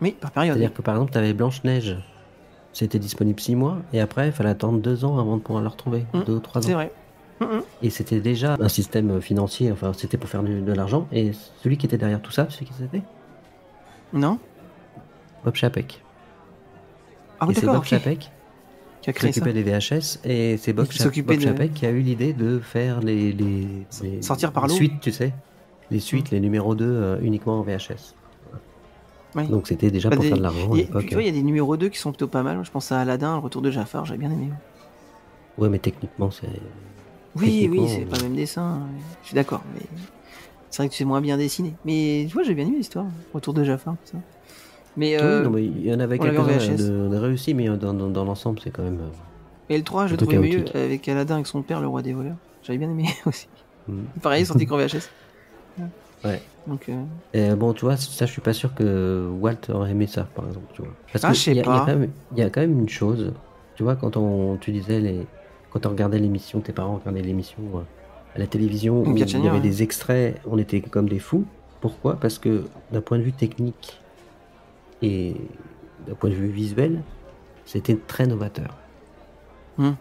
Oui, par période. C'est-à-dire que par exemple, t'avais Blanche-Neige. C'était disponible 6 mois, et après, il fallait attendre 2 ans avant de pouvoir le retrouver. 2 ou 3 C'est ans. vrai. Et c'était déjà un système financier, enfin, c'était pour faire de l'argent. Et celui qui était derrière tout ça, tu sais qui c'était? Non? Bob Chapek. Ah oui, Et c'est d'accord, Bob ok. Chapek Qui a qui créé ça. s'occupait des VHS, et c'est Bob, Et qui s'occupait Bob de- Chapek qui a eu l'idée de faire les Sortir par les l'eau. suites, tu sais. Les suites, les numéros 2 uniquement en VHS. Oui. Donc c'était déjà Bah, pour des- faire de l'argent à et l'époque. puis, tu vois, il y a des numéros 2 qui sont plutôt pas mal. Je pense à Aladdin, le retour de Jafar, j'avais bien aimé. Ouais, mais techniquement, c'est. Oui, Techniquement, c'est pas le même dessin. Je suis d'accord, mais c'est vrai que c'est moins bien dessiné. Mais tu vois, j'ai bien aimé l'histoire. Retour de Jafar, tout ça. Mais, Oui, non, mais il y en avait on l'avait en quelques-uns VHS. de réussis, mais dans l'ensemble, c'est quand même. et le 3, je le plutôt trouvais mieux chaotique. avec Aladdin avec son père, le roi des voleurs. J'avais bien aimé aussi. Mm. Pareil, sorti qu'en VHS. Ouais. Donc, Et bon, tu vois, ça, je suis pas sûr que Walt aurait aimé ça, par exemple, tu vois. Parce Ah, que je sais il y a pas. il y a quand même une chose, tu vois, tu disais quand on regardait l'émission, tes parents regardaient l'émission à la télévision, où Pierre il y Tchernia, avait ouais. des extraits, on était comme des fous. Pourquoi? Parce que d'un point de vue technique et d'un point de vue visuel, c'était très novateur. Hmm.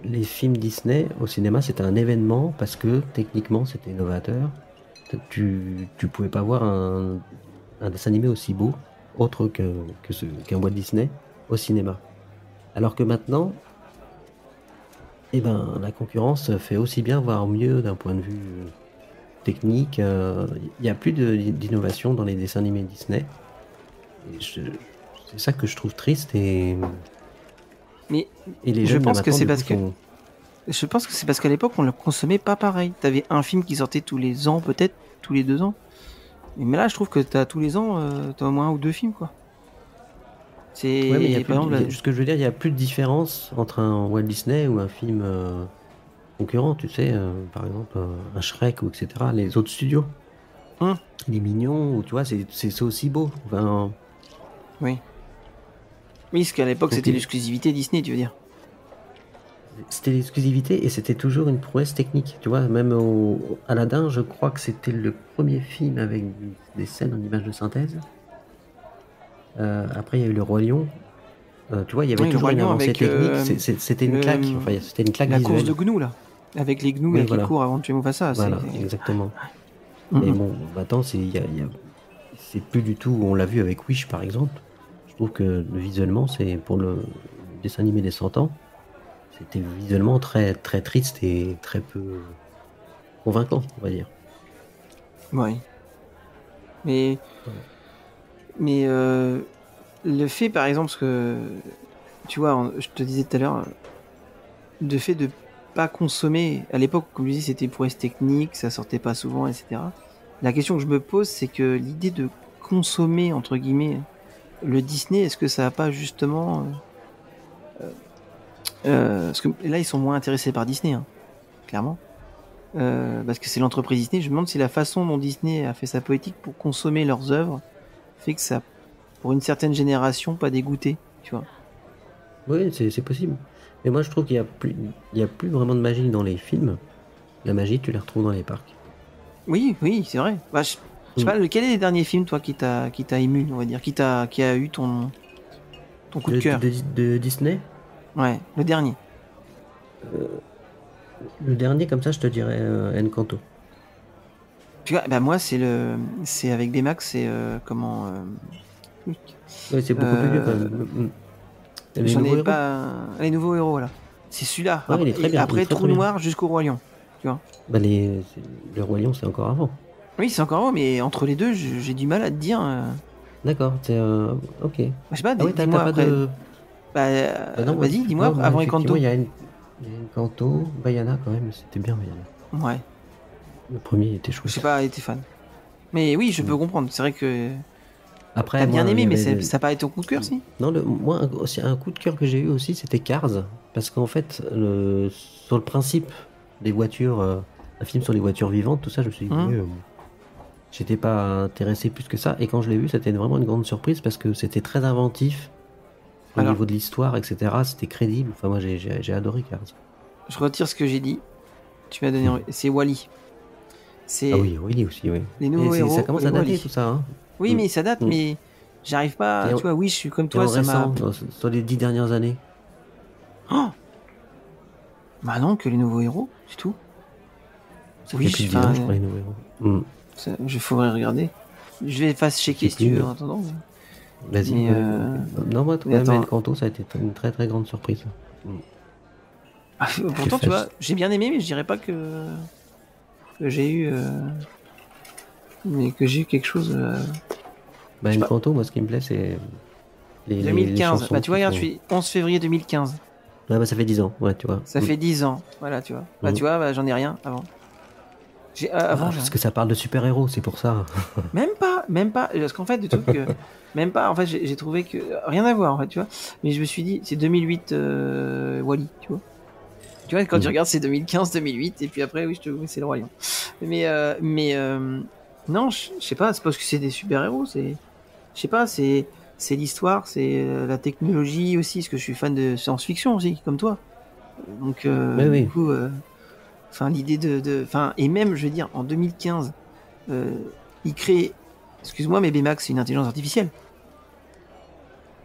Les films Disney au cinéma, c'était un événement parce que techniquement, c'était novateur. Tu pouvais pas voir un dessin animé aussi beau, autre qu'un Walt Disney, au cinéma. Alors que maintenant, eh ben, la concurrence fait aussi bien, voire mieux d'un point de vue technique. Il n'y a plus d'innovation dans les dessins animés Disney. Et c'est ça que je trouve triste. Et mais les je jeunes de pense que maintenant, c'est du parce coup, que sont- je pense que c'est parce qu'à l'époque, on le consommait pas pareil. T'avais un film qui sortait tous les ans, peut-être tous les 2 ans. Mais là, je trouve que t'as tous les ans, t'as au moins 1 ou 2 films, quoi. C'est Ouais, mais il y a par exemple, ce que je veux dire, il n'y a plus de différence entre un Walt Disney ou un film concurrent, tu sais, par exemple un Shrek ou etc. Les autres studios. Hum. Il est mignon, ou tu vois, c'est aussi beau. Enfin, oui. Oui, parce qu'à l'époque, Donc, c'était il- l'exclusivité Disney, tu veux dire. c'était l'exclusivité et c'était toujours une prouesse technique. Tu vois, même au Aladdin, je crois que c'était le premier film avec des scènes en images de synthèse. Après, il y a eu le Roi Lion. Tu vois, il y avait Oui, le toujours Roi une Lion avancée avec, technique. C'était une le- claque. Enfin, c'était une claque La course visuelle. de gnous, là. Avec les gnous Oui, là, voilà. qui courent avant de tuer Mufasa. Voilà, c'est... exactement. Mm, Mais mm. bon, maintenant, c'est plus du tout. On l'a vu avec Wish, par exemple. Je trouve que visuellement, c'est pour le dessin animé des 100 ans, c'était visuellement très, très triste et très peu convaincant, on va dire. Ouais. Mais le fait, par exemple, parce que tu vois, je te disais tout à l'heure, le fait de pas consommer à l'époque, comme je dis, c'était prouesse technique, ça sortait pas souvent, etc. La question que je me pose, c'est que l'idée de consommer entre guillemets le Disney, est-ce que ça a pas justement parce que là ils sont moins intéressés par Disney, hein, clairement. Parce que c'est l'entreprise Disney. Je me demande si la façon dont Disney a fait sa politique pour consommer leurs œuvres fait que ça, pour une certaine génération, pas dégoûté, tu vois. Oui, c'est possible. Mais moi, je trouve qu'il y a plus vraiment de magie dans les films. La magie, tu la retrouves dans les parcs. Oui, c'est vrai. Bah, je sais pas, quel est les derniers films, toi, qui t'a ému, on va dire, qui a eu ton coup de cœur. De Disney, Ouais, le dernier. le dernier, comme ça, je te dirais Encanto. Tu vois, bah moi, c'est avec Baymax, c'est Oui, c'est beaucoup plus vieux quand même. Les j'en nouveaux ai héros. pas. Les nouveaux héros, voilà. C'est celui-là. Ouais, il est très bien, il Après, est très, Trou très bien. Noir jusqu'au Roi Lion. Tu vois. Bah, le Roi Lion, c'est encore avant. Oui, c'est encore haut, mais entre les deux, j'ai du mal à te dire. D'accord, c'est ok. Je sais pas, Ah oui, t'as dis-moi pas après. de. Bah, Bah non, vas-y, dis-moi non, avant effectivement, Encanto. il y a Encanto, Bayana quand même, c'était bien Bayana. Ouais, Le premier était je chouette. sais pas été fan. Mais oui, je peux comprendre. C'est vrai que Après, t'as bien moi, aimé, il y mais avait ça n'a pas été ton coup de cœur, si. Non, moi, aussi, un coup de cœur que j'ai eu aussi, c'était Cars. Parce qu'en fait, sur le principe des voitures, un film sur les voitures vivantes, tout ça, je me suis dit, j'étais pas intéressé plus que ça. Et quand je l'ai vu, c'était vraiment une grande surprise parce que c'était très inventif au Alors. niveau de l'histoire, etc. C'était crédible. Enfin, moi, j'ai adoré Cars. Je retire ce que j'ai dit. Tu m'as donné. C'est Wall-E. C'est Ah oui, Willy aussi, oui. les nouveaux Et héros. ça commence et à dater Wall-E. tout ça. Hein. Oui, mais ça date, Mm. mais j'arrive pas. Et en- Tu vois, oui, je suis comme Et toi, en ça m'a. récent, sur les 10 dernières années. Oh bah non, que les nouveaux héros, c'est tout. Ça Oui, fait plus de je- 10 ans, enfin, je crois, les nouveaux héros. Je faudrait regarder. Je vais checker si tu veux en attendant. Vas-y. Mais, Non, moi, quand mais même, attends. Encanto, ça a été une très très grande surprise. Ah, pourtant, tu vois, j'ai bien aimé, mais je dirais pas que j'ai eu. Mais que j'ai eu quelque chose. Bah, Je sais pas. Encanto, moi, ce qui me plaît, c'est les 2015. chansons Bah, tu vois, qui regarde, sont- je suis 11 février 2015. Ah, bah, ça fait 10 ans, ouais, tu vois. Ça fait 10 ans. Voilà, tu vois. Bah, Mm. tu vois, bah, j'en ai rien avant. Avant, Parce que ça parle de super-héros, c'est pour ça. même pas. Parce qu'en fait, du truc, même pas. En fait, j'ai trouvé que rien à voir, en fait, tu vois. Mais je me suis dit, c'est 2008 Wall-E, tu vois. Tu vois, quand tu regardes, c'est 2015, 2008, et puis après, oui, c'est le Roi Lion. Mais non, je sais pas. C'est parce que c'est des super héros. Je sais pas. C'est l'histoire, c'est la technologie aussi, parce que je suis fan de science-fiction aussi, comme toi. Donc, Oui. du coup, enfin, l'idée enfin, et même, je veux dire, en 2015, il crée, excuse-moi, mais Baymax, c'est une intelligence artificielle.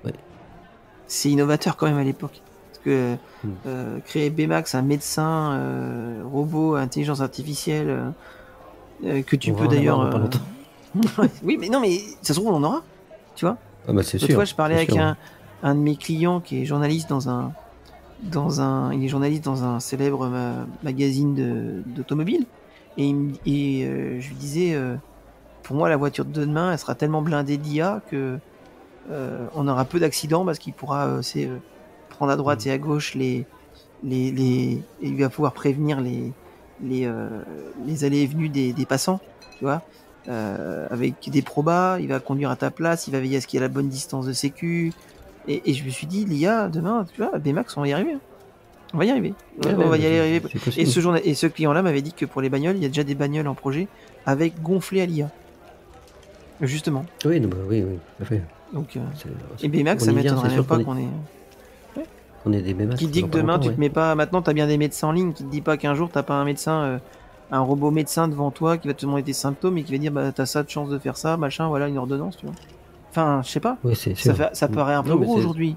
Ouais. C'est innovateur quand même à l'époque. Parce que créer Baymax, un médecin, robot, intelligence artificielle, que tu On va peux en d'ailleurs. avoir dans pas longtemps. Oui, mais non, mais ça se trouve, on en aura. Tu vois. Ah, bah, c'est L'autre sûr. fois, je parlais c'est avec sûr. un de mes clients qui est journaliste il est journaliste dans un célèbre magazine d'automobile, et je lui disais, pour moi, la voiture de demain, elle sera tellement blindée d'IA que on aura peu d'accidents parce qu'il pourra prendre à droite et à gauche et il va pouvoir prévenir les allées et venues des passants, tu vois. Avec des probas, il va conduire à ta place, il va veiller à ce qu'il y ait la bonne distance de sécu. Et je me suis dit, l'IA, demain, tu vois, Baymax, on va y arriver. On va y arriver. Ouais, On va y c'est arriver. possible. Et ce client-là m'avait dit que pour les bagnoles, il y a déjà des bagnoles en projet avec gonflé à l'IA. Justement. Oui, non, bah, oui, tout à fait. Donc, C'est- et Baymax, on ça y vient, m'étonnerait c'est même sûr pas qu'on qu'on ait. On est des Baymax. Qui dit dans que pas demain, longtemps, tu te mets pas. Maintenant, t'as bien des médecins en ligne qui te dit pas qu'un jour, t'as pas un médecin, un robot médecin devant toi qui va te demander tes symptômes et qui va dire, bah, t'as ça de chance de faire ça, machin, voilà, une ordonnance, tu vois. Enfin, je sais pas. Oui, c'est sûr. Ça paraît un peu Non, mais gros c'est- aujourd'hui,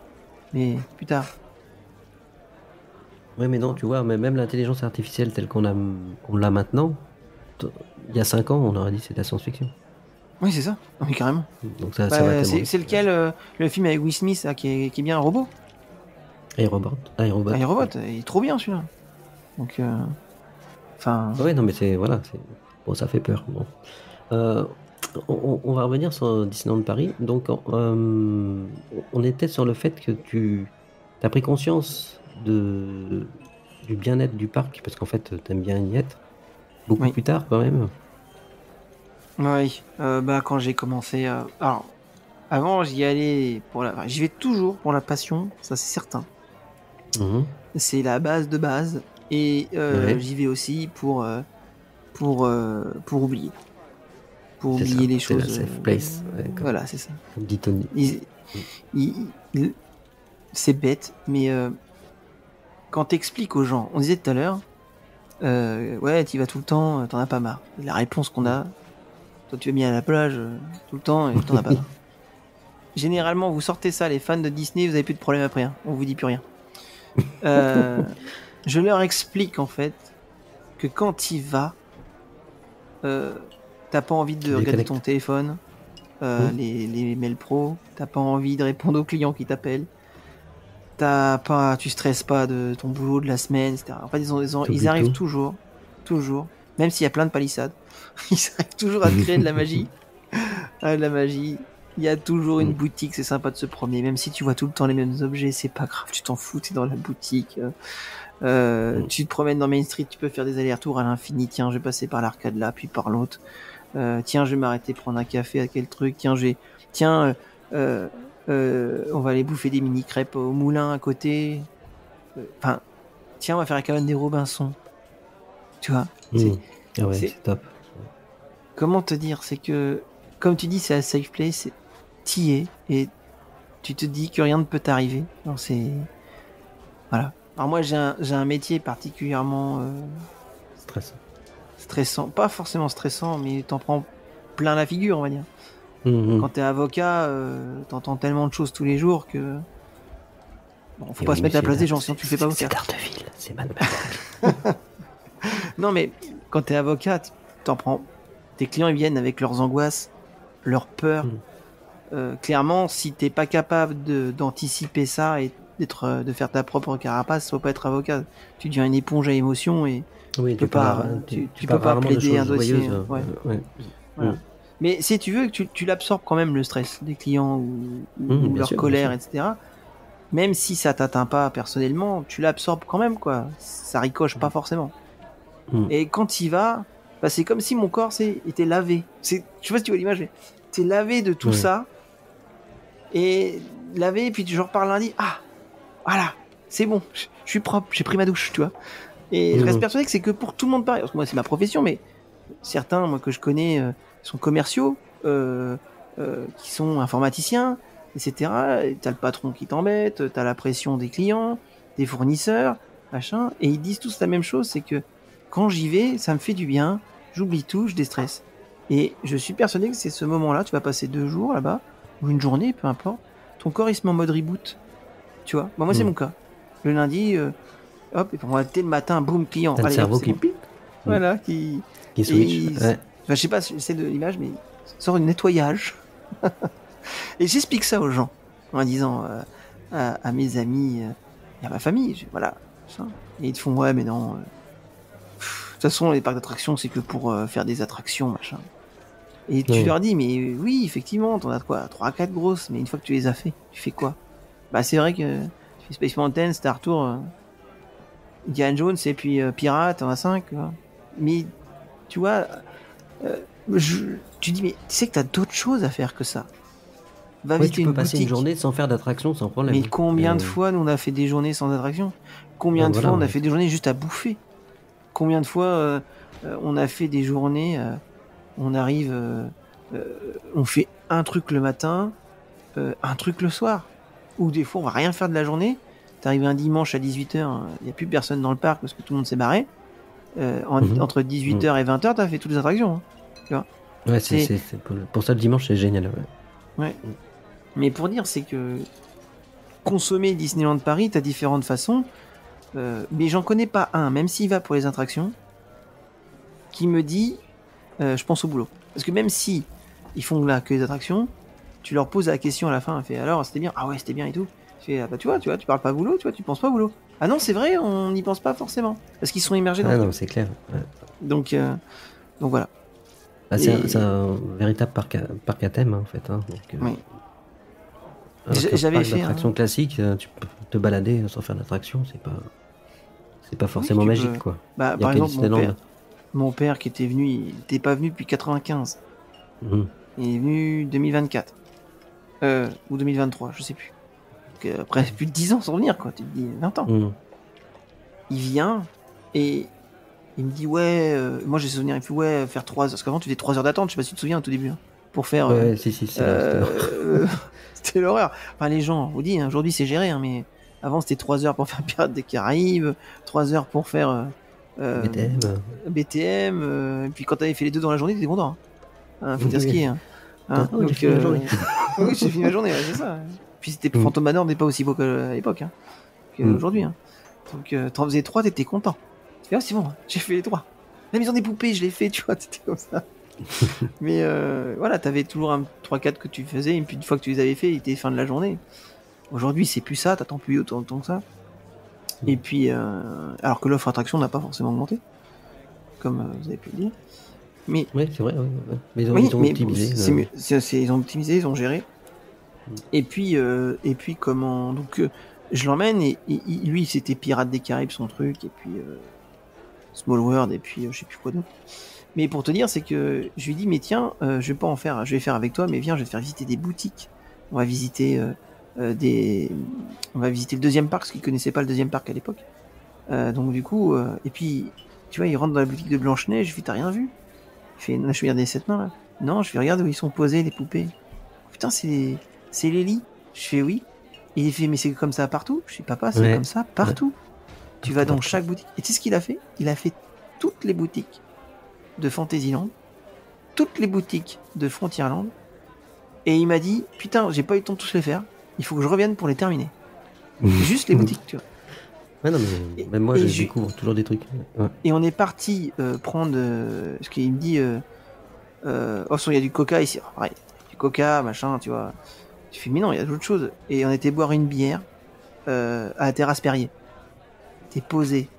mais plus tard. Oui, mais non, tu vois, mais même l'intelligence artificielle telle qu'on l'a maintenant, t- il y a 5 ans, on aurait dit que c'était la science-fiction. Oui, c'est ça. Oui, carrément. Donc ça va tellement C'est vite. c'est lequel le film avec Will Smith là, qui est bien un robot. iRobot. iRobot, il est trop bien celui-là. Donc, enfin, Oui, non, mais c'est. Voilà. Bon, ça fait peur. Bon. Euh, on va revenir sur Disneyland Paris. Donc, on était sur le fait que tu as pris conscience du bien-être du parc, parce qu'en fait, tu aimes bien y être. Beaucoup Oui. plus tard, quand même. oui. Quand j'ai commencé, alors, avant j'y allais j'y vais toujours pour la passion, ça c'est certain. Mhm. C'est la base de base, et Ouais. j'y vais aussi pour oublier. Pour C'est oublier ça, les c'est la choses. safe place. Ouais, Voilà, c'est ça. comme dit Tony. C'est bête, mais quand t'expliques aux gens, on disait tout à l'heure, ouais, t'y vas tout le temps, t'en as pas marre. Et la réponse qu'on a, toi tu vas bien à la plage tout le temps et t'en as pas marre. Généralement, vous sortez ça, les fans de Disney, vous avez plus de problème après, hein. On vous dit plus rien. Je leur explique en fait que quand t'y vas, t'as pas envie de regarder déconnectes. ton téléphone, les mails pro, t'as pas envie de répondre aux clients qui t'appellent, tu stresses pas de ton boulot de la semaine, etc. En fait, ils arrivent toujours, même s'il y a plein de palissades, ils arrivent toujours à créer de la magie. De la magie. Il y a toujours une boutique, c'est sympa de se promener, même si tu vois tout le temps les mêmes objets, c'est pas grave, tu t'en fous, t'es dans la boutique. Tu te promènes dans Main Street, tu peux faire des allers-retours à l'infini. Tiens, je vais passer par l'arcade là, puis par l'autre. Tiens, je vais m'arrêter prendre un café à quel truc. Tiens, on va aller bouffer des mini crêpes au moulin à côté. Enfin, tiens, on va faire la cabane des Robinson. Tu vois, Ah ouais, c'est- c'est top. comment te dire, c'est que, comme tu dis, c'est un safe place, t'y es, et tu te dis que rien ne peut t'arriver. Non, c'est... Voilà. Alors moi, j'ai un métier particulièrement Stressant. stressant. Pas forcément stressant, mais t'en prends plein la figure, on va dire. Mhm. Quand t'es avocat, t'entends tellement de choses tous les jours que... Bon, faut Et pas oui, se mettre à la monsieur, place des là, gens, sinon tu fais pas C'est avocat. Daredevil, c'est Mad Max. Non, mais quand t'es avocat, t'en prends... Tes clients, ils viennent avec leurs angoisses, leurs peurs. Clairement, si t'es pas capable d'anticiper ça et de faire ta propre carapace, faut pas être avocat. Tu deviens une éponge à émotions et Oui, peux pas- tu peux pas plaider un dossier, ouais. Voilà. Mais si tu veux, tu l'absorbes quand même, le stress des clients ou bien leur sûr, colère, bien etc. Même si ça t'atteint pas personnellement, tu l'absorbes quand même, quoi. Ça ricoche pas forcément. Mm. Et quand tu y vas, bah, c'est comme si mon corps était lavé. Je sais pas si tu vois l'image, mais t'es lavé de tout Ouais. ça. Et lavé, puis je repars lundi. Ah, voilà, c'est bon, je suis propre, j'ai pris ma douche, tu vois. Et je reste persuadé que c'est que pour tout le monde pareil. Parce que moi, c'est ma profession, mais certains, moi, que je connais, sont commerciaux, qui sont informaticiens, etc. Et t'as le patron qui t'embête, t'as la pression des clients, des fournisseurs, machin. Et ils disent tous la même chose, c'est que quand j'y vais, ça me fait du bien, j'oublie tout, je déstresse. Et je suis persuadé que c'est ce moment-là, tu vas passer 2 jours là-bas, ou une journée, peu importe, ton corps il se met en mode reboot. Tu vois, bah, moi c'est mon cas. Le lundi, hop, et puis on va dès le matin, boum, client. T'as le Allez, cerveau hop, c'est qui bon. pipe, Voilà, qui switch. Ouais. Enfin, je sais pas, j'essaie de l'image, mais sort un nettoyage. Et j'explique ça aux gens en disant à mes amis et à ma famille, voilà. Ça. Et ils te font ouais, mais non. De toute façon, les parcs d'attractions, c'est que pour faire des attractions, machin. Et tu Ouais. leur dis, mais oui, effectivement, t'en as quoi, 3 à 4 grosses, mais une fois que tu les as fait, tu fais quoi? Bah, c'est vrai que tu fais Space Mountain, Star Tour, Indiana Jones et puis Pirate, t'en as 5. Mais tu vois, tu dis, mais tu sais que t'as d'autres choses à faire que ça. Va Ouais, visiter tu peux une passer boutique. une journée sans faire d'attraction, sans problème. Mais combien de Et- fois nous on a fait des journées sans attraction? Combien de Voilà, fois on a ouais. fait des journées juste à bouffer? Combien de fois on a fait des journées, on arrive, on fait un truc le matin, un truc le soir? Ou des fois on va rien faire de la journée, t'arrives un dimanche à 18h, il n'y a plus personne dans le parc parce que tout le monde s'est barré. Entre 18h et 20h, t'as fait toutes les attractions. Hein. Ouais, c'est- pour ça le dimanche c'est génial. Ouais. Ouais. Mais pour dire, c'est que consommer Disneyland Paris, t'as différentes façons. Mais j'en connais pas un, même s'il va pour les attractions, qui me dit je pense au boulot. Parce que même si ils font là que les attractions, tu leur poses la question à la fin, elle fait alors c'était bien, ah ouais c'était bien et tout. Tu fais bah tu vois, tu parles pas boulot, tu penses pas au boulot. Ah non c'est vrai, on n'y pense pas forcément parce qu'ils sont immergés dans. Ah non, c'est clair. Ouais. Donc voilà. Ah, c'est un véritable parc à thème, hein, en fait. Hein, donc, Oui. alors qu'un J'avais parc fait d'attraction classique, tu peux te balader sans faire d'attraction, c'est pas forcément tu magique, peux. quoi. Bah Il y a par que exemple Disneyland. mon père qui était venu, il était pas venu depuis 95. Mhm. Il est venu 2024. Ou 2023, je sais plus. Donc, après plus de 10 ans sans venir quoi, tu te dis 20 ans. Mhm. Il vient et il me dit ouais, moi j'ai souvenir, il me fait ouais, faire 3 heures, parce qu'avant tu faisais 3 heures d'attente, je sais pas si tu te souviens au tout début, hein, pour faire. Ouais, si, c'est là. C'était l'horreur. Enfin les gens, on vous dit, hein, aujourd'hui c'est géré, hein, mais avant c'était 3 heures pour faire Pirates des Caraïbes, 3 heures pour faire BTM, et puis quand t'avais fait les deux dans la journée, t'étais content. Hein, faut dire ce qui est. Hein, Oh, j'ai fini ma journée. oui, j'ai fini ma journée, ouais, c'est ça. Puis c'était Phantom Manor n'est pas aussi beau qu'à l'époque, hein, qu'aujourd'hui. Hein. Donc t'en faisais 3, t'étais content. Tu fais, ah c'est bon, j'ai fait les 3. La maison des poupées, je l'ai fait, tu vois, t'étais comme ça. Mais voilà, t'avais toujours un 3-4 que tu faisais, et puis une fois que tu les avais fait, il était fin de la journée. Aujourd'hui, c'est plus ça, t'attends plus autant que ça. Et puis, alors que l'offre attraction n'a pas forcément augmenté, comme vous avez pu le dire. Mais Oui, c'est vrai, ouais. Mais ils ont mais optimisé. c'est mieux. Ils ont optimisé, ils ont géré. Et puis comment. Donc, je l'emmène, et lui, c'était Pirates des Caraïbes, son truc, et puis Small World, et puis je sais plus quoi d'autre. Mais pour te dire, c'est que je lui dis, mais tiens, je vais pas en faire, je vais faire avec toi, mais viens, je vais te faire visiter des boutiques. On va visiter on va visiter le deuxième parc, parce qu'il connaissait pas le deuxième parc à l'époque. Donc du coup, et puis, tu vois, il rentre dans la boutique de Blanche-Neige, je lui dis, t'as rien vu? Il fait, non, je vais regarder les 7 nains là. Non, je vais regarder où ils sont posés, les poupées. Putain, c'est les lits. Je fais oui. Et il fait, mais c'est comme ça partout? Je dis, papa, c'est comme ça partout. Tu vas dans chaque boutique. Et tu sais ce qu'il a fait? Il a fait toutes les boutiques de Fantasyland, toutes les boutiques de Frontierland, et il m'a dit, putain, j'ai pas eu le temps de tous les faire, il faut que je revienne pour les terminer. Juste les boutiques, tu vois. Ouais, non, mais même moi, je découvre toujours des trucs. Ouais. Et on est parti prendre, ce qu'il me dit, oh, il y a du coca ici, ouais, du coca, machin, tu vois. Je fais, mais non, il y a d'autres choses. Et on était boire une bière à la terrasse Perrier. T'es posé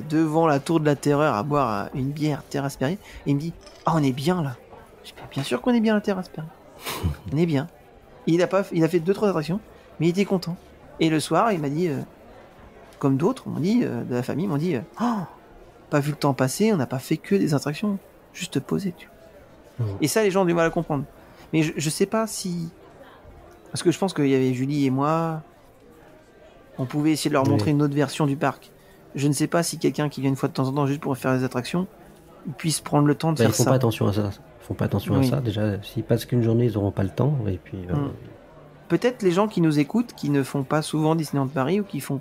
devant la tour de la terreur à boire une bière terrasse Perrier, et il me dit, ah, on est bien là. Je fais, bien sûr qu'on est bien à la terrasse Perrier. On est bien. Il a fait 2-3 attractions, mais il était content. Et le soir, il m'a dit, comme d'autres, m'ont dit, de la famille, m'ont dit, oh, pas vu le temps passer, on n'a pas fait que des attractions, juste poser, tu vois. Et ça, les gens ont du mal à comprendre. Mais je sais pas si, parce que je pense qu'il y avait Julie et moi, on pouvait essayer de leur montrer une autre version du parc. Je ne sais pas si quelqu'un qui vient une fois de temps en temps juste pour faire des attractions puisse prendre le temps de faire ça. Ils font pas attention à ça. Ils font pas attention à ça. Déjà, s'ils passent qu'une journée, ils n'auront pas le temps. Et puis. Peut-être les gens qui nous écoutent, qui ne font pas souvent Disneyland Paris, ou qui font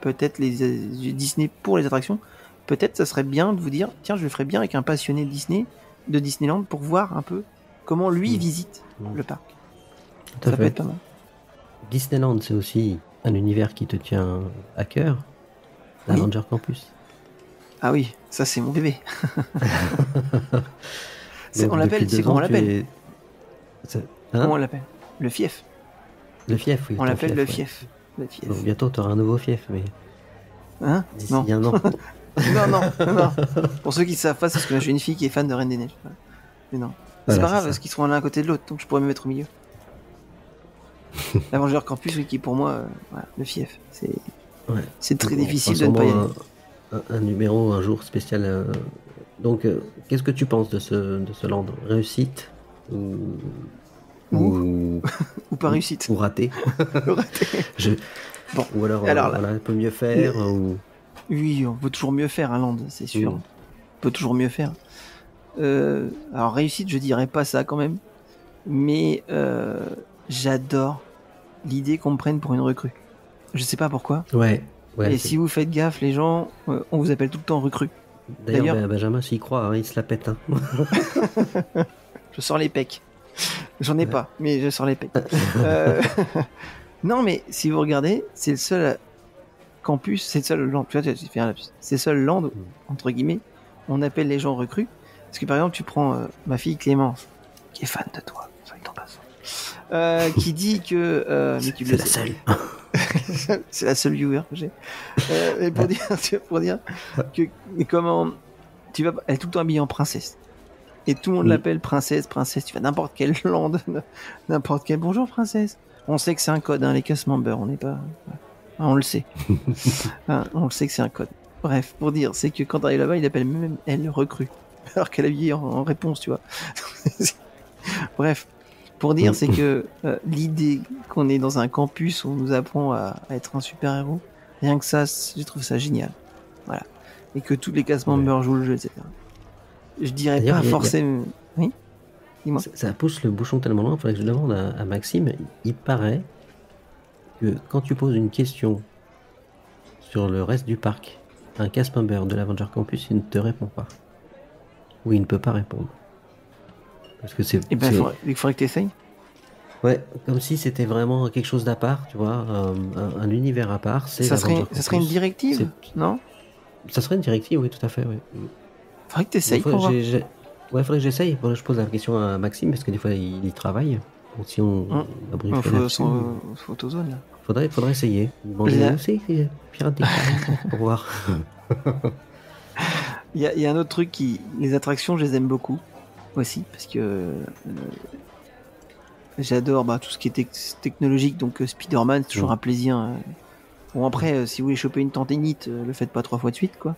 peut-être les Disney pour les attractions, peut-être ça serait bien de vous dire, tiens, je le ferais bien avec un passionné de Disneyland, pour voir un peu comment lui visite le parc. Tout ça peut être pas mal. Disneyland, c'est aussi un univers qui te tient à cœur. La Ranger Campus. Ah oui, ça c'est mon bébé. On l'appelle, c'est comment on l'appelle? Comment on l'appelle? Le fief. Le fief, oui. On l'appelle le fief. Le fief. Donc, bientôt, tu auras un nouveau fief, mais. Hein? D'ici un an. non. Pour ceux qui ne savent pas, c'est parce que j'ai une fille qui est fan de Reine des Neiges. Mais non. C'est pas grave, parce qu'ils seront l'un à côté de l'autre, donc je pourrais me mettre au milieu. La Ranger Campus, oui, qui est pour moi, le fief. C'est très difficile de ne pas y aller. Un numéro, un jour spécial. Donc, qu'est-ce que tu penses de ce land? Réussite ou pas réussite? Ou raté? Bon. Ou alors on peut mieux faire Oui, on peut toujours mieux faire un land, c'est sûr. On peut toujours mieux faire. Alors réussite, je dirais pas ça quand même. Mais j'adore l'idée qu'on me prenne pour une recrue. Je sais pas pourquoi. Ouais. Et si vous faites gaffe, les gens, on vous appelle tout le temps recrue. D'ailleurs, Benjamin s'y croit, il se la pète. Je sors les pecs. J'en ai pas, mais je sors les payes. Euh, Non, mais si vous regardez, c'est le seul campus, c'est le seul land, tu vois, j'ai fait un lapsus. C'est le seul land, entre guillemets, on appelle les gens recrues. Parce que par exemple, tu prends ma fille Clémence, qui est fan de toi, soit dit en passant, qui dit que... mais tu C'est le la sais. seule. C'est la seule viewer que j'ai. Mais pour dire que mais comment tu vas, elle est tout le temps habillée en princesse. Et tout le monde l'appelle princesse. Tu vas n'importe quel land, n'importe quel bonjour princesse. On sait que c'est un code, hein, les casse members, on n'est pas, on le sait. Hein, on le sait que c'est un code. Bref, pour dire, c'est que quand t'arrives là-bas, il appelle même elle recrue, alors qu'elle est habillée en réponse, tu vois. Bref, pour dire, c'est que l'idée qu'on est dans un campus où on nous apprend à être un super-héros, rien que ça, je trouve ça génial. Voilà. Et que tous les cast members jouent le jeu, etc. Je dirais D'ailleurs, pas il y a- forcément... Oui. Dis-moi. Ça pousse le bouchon tellement loin, il faudrait que je demande à Maxime. Il paraît que quand tu poses une question sur le reste du parc, un cast member de l'Avenger Campus, il ne te répond pas. Ou il ne peut pas répondre. Parce que c'est. Eh ben, c'est- il faudrait que tu essayes. Ouais, comme si c'était vraiment quelque chose d'à part, tu vois, un univers à part. C'est Ça l'Avenger serait une Campus. directive, non? Ça serait une directive, oui, tout à fait, oui. Faudrait que tu essayes Faudrait- pour voir. Ouais, faudrait que j'essaye. Faudrait que je pose la question à Maxime, parce que des fois, il y travaille. Donc si on a briefé Il faut là-dessus, son photozone, là. faudrait essayer. Demander Là- où c'est Pirates des Caraïbes pour voir. Il y a un autre truc les attractions, je les aime beaucoup aussi, parce que j'adore tout ce qui est technologique, donc Spider-Man, c'est toujours un plaisir. Bon, après, si vous voulez choper une tendinite, le faites pas 3 fois de suite, quoi.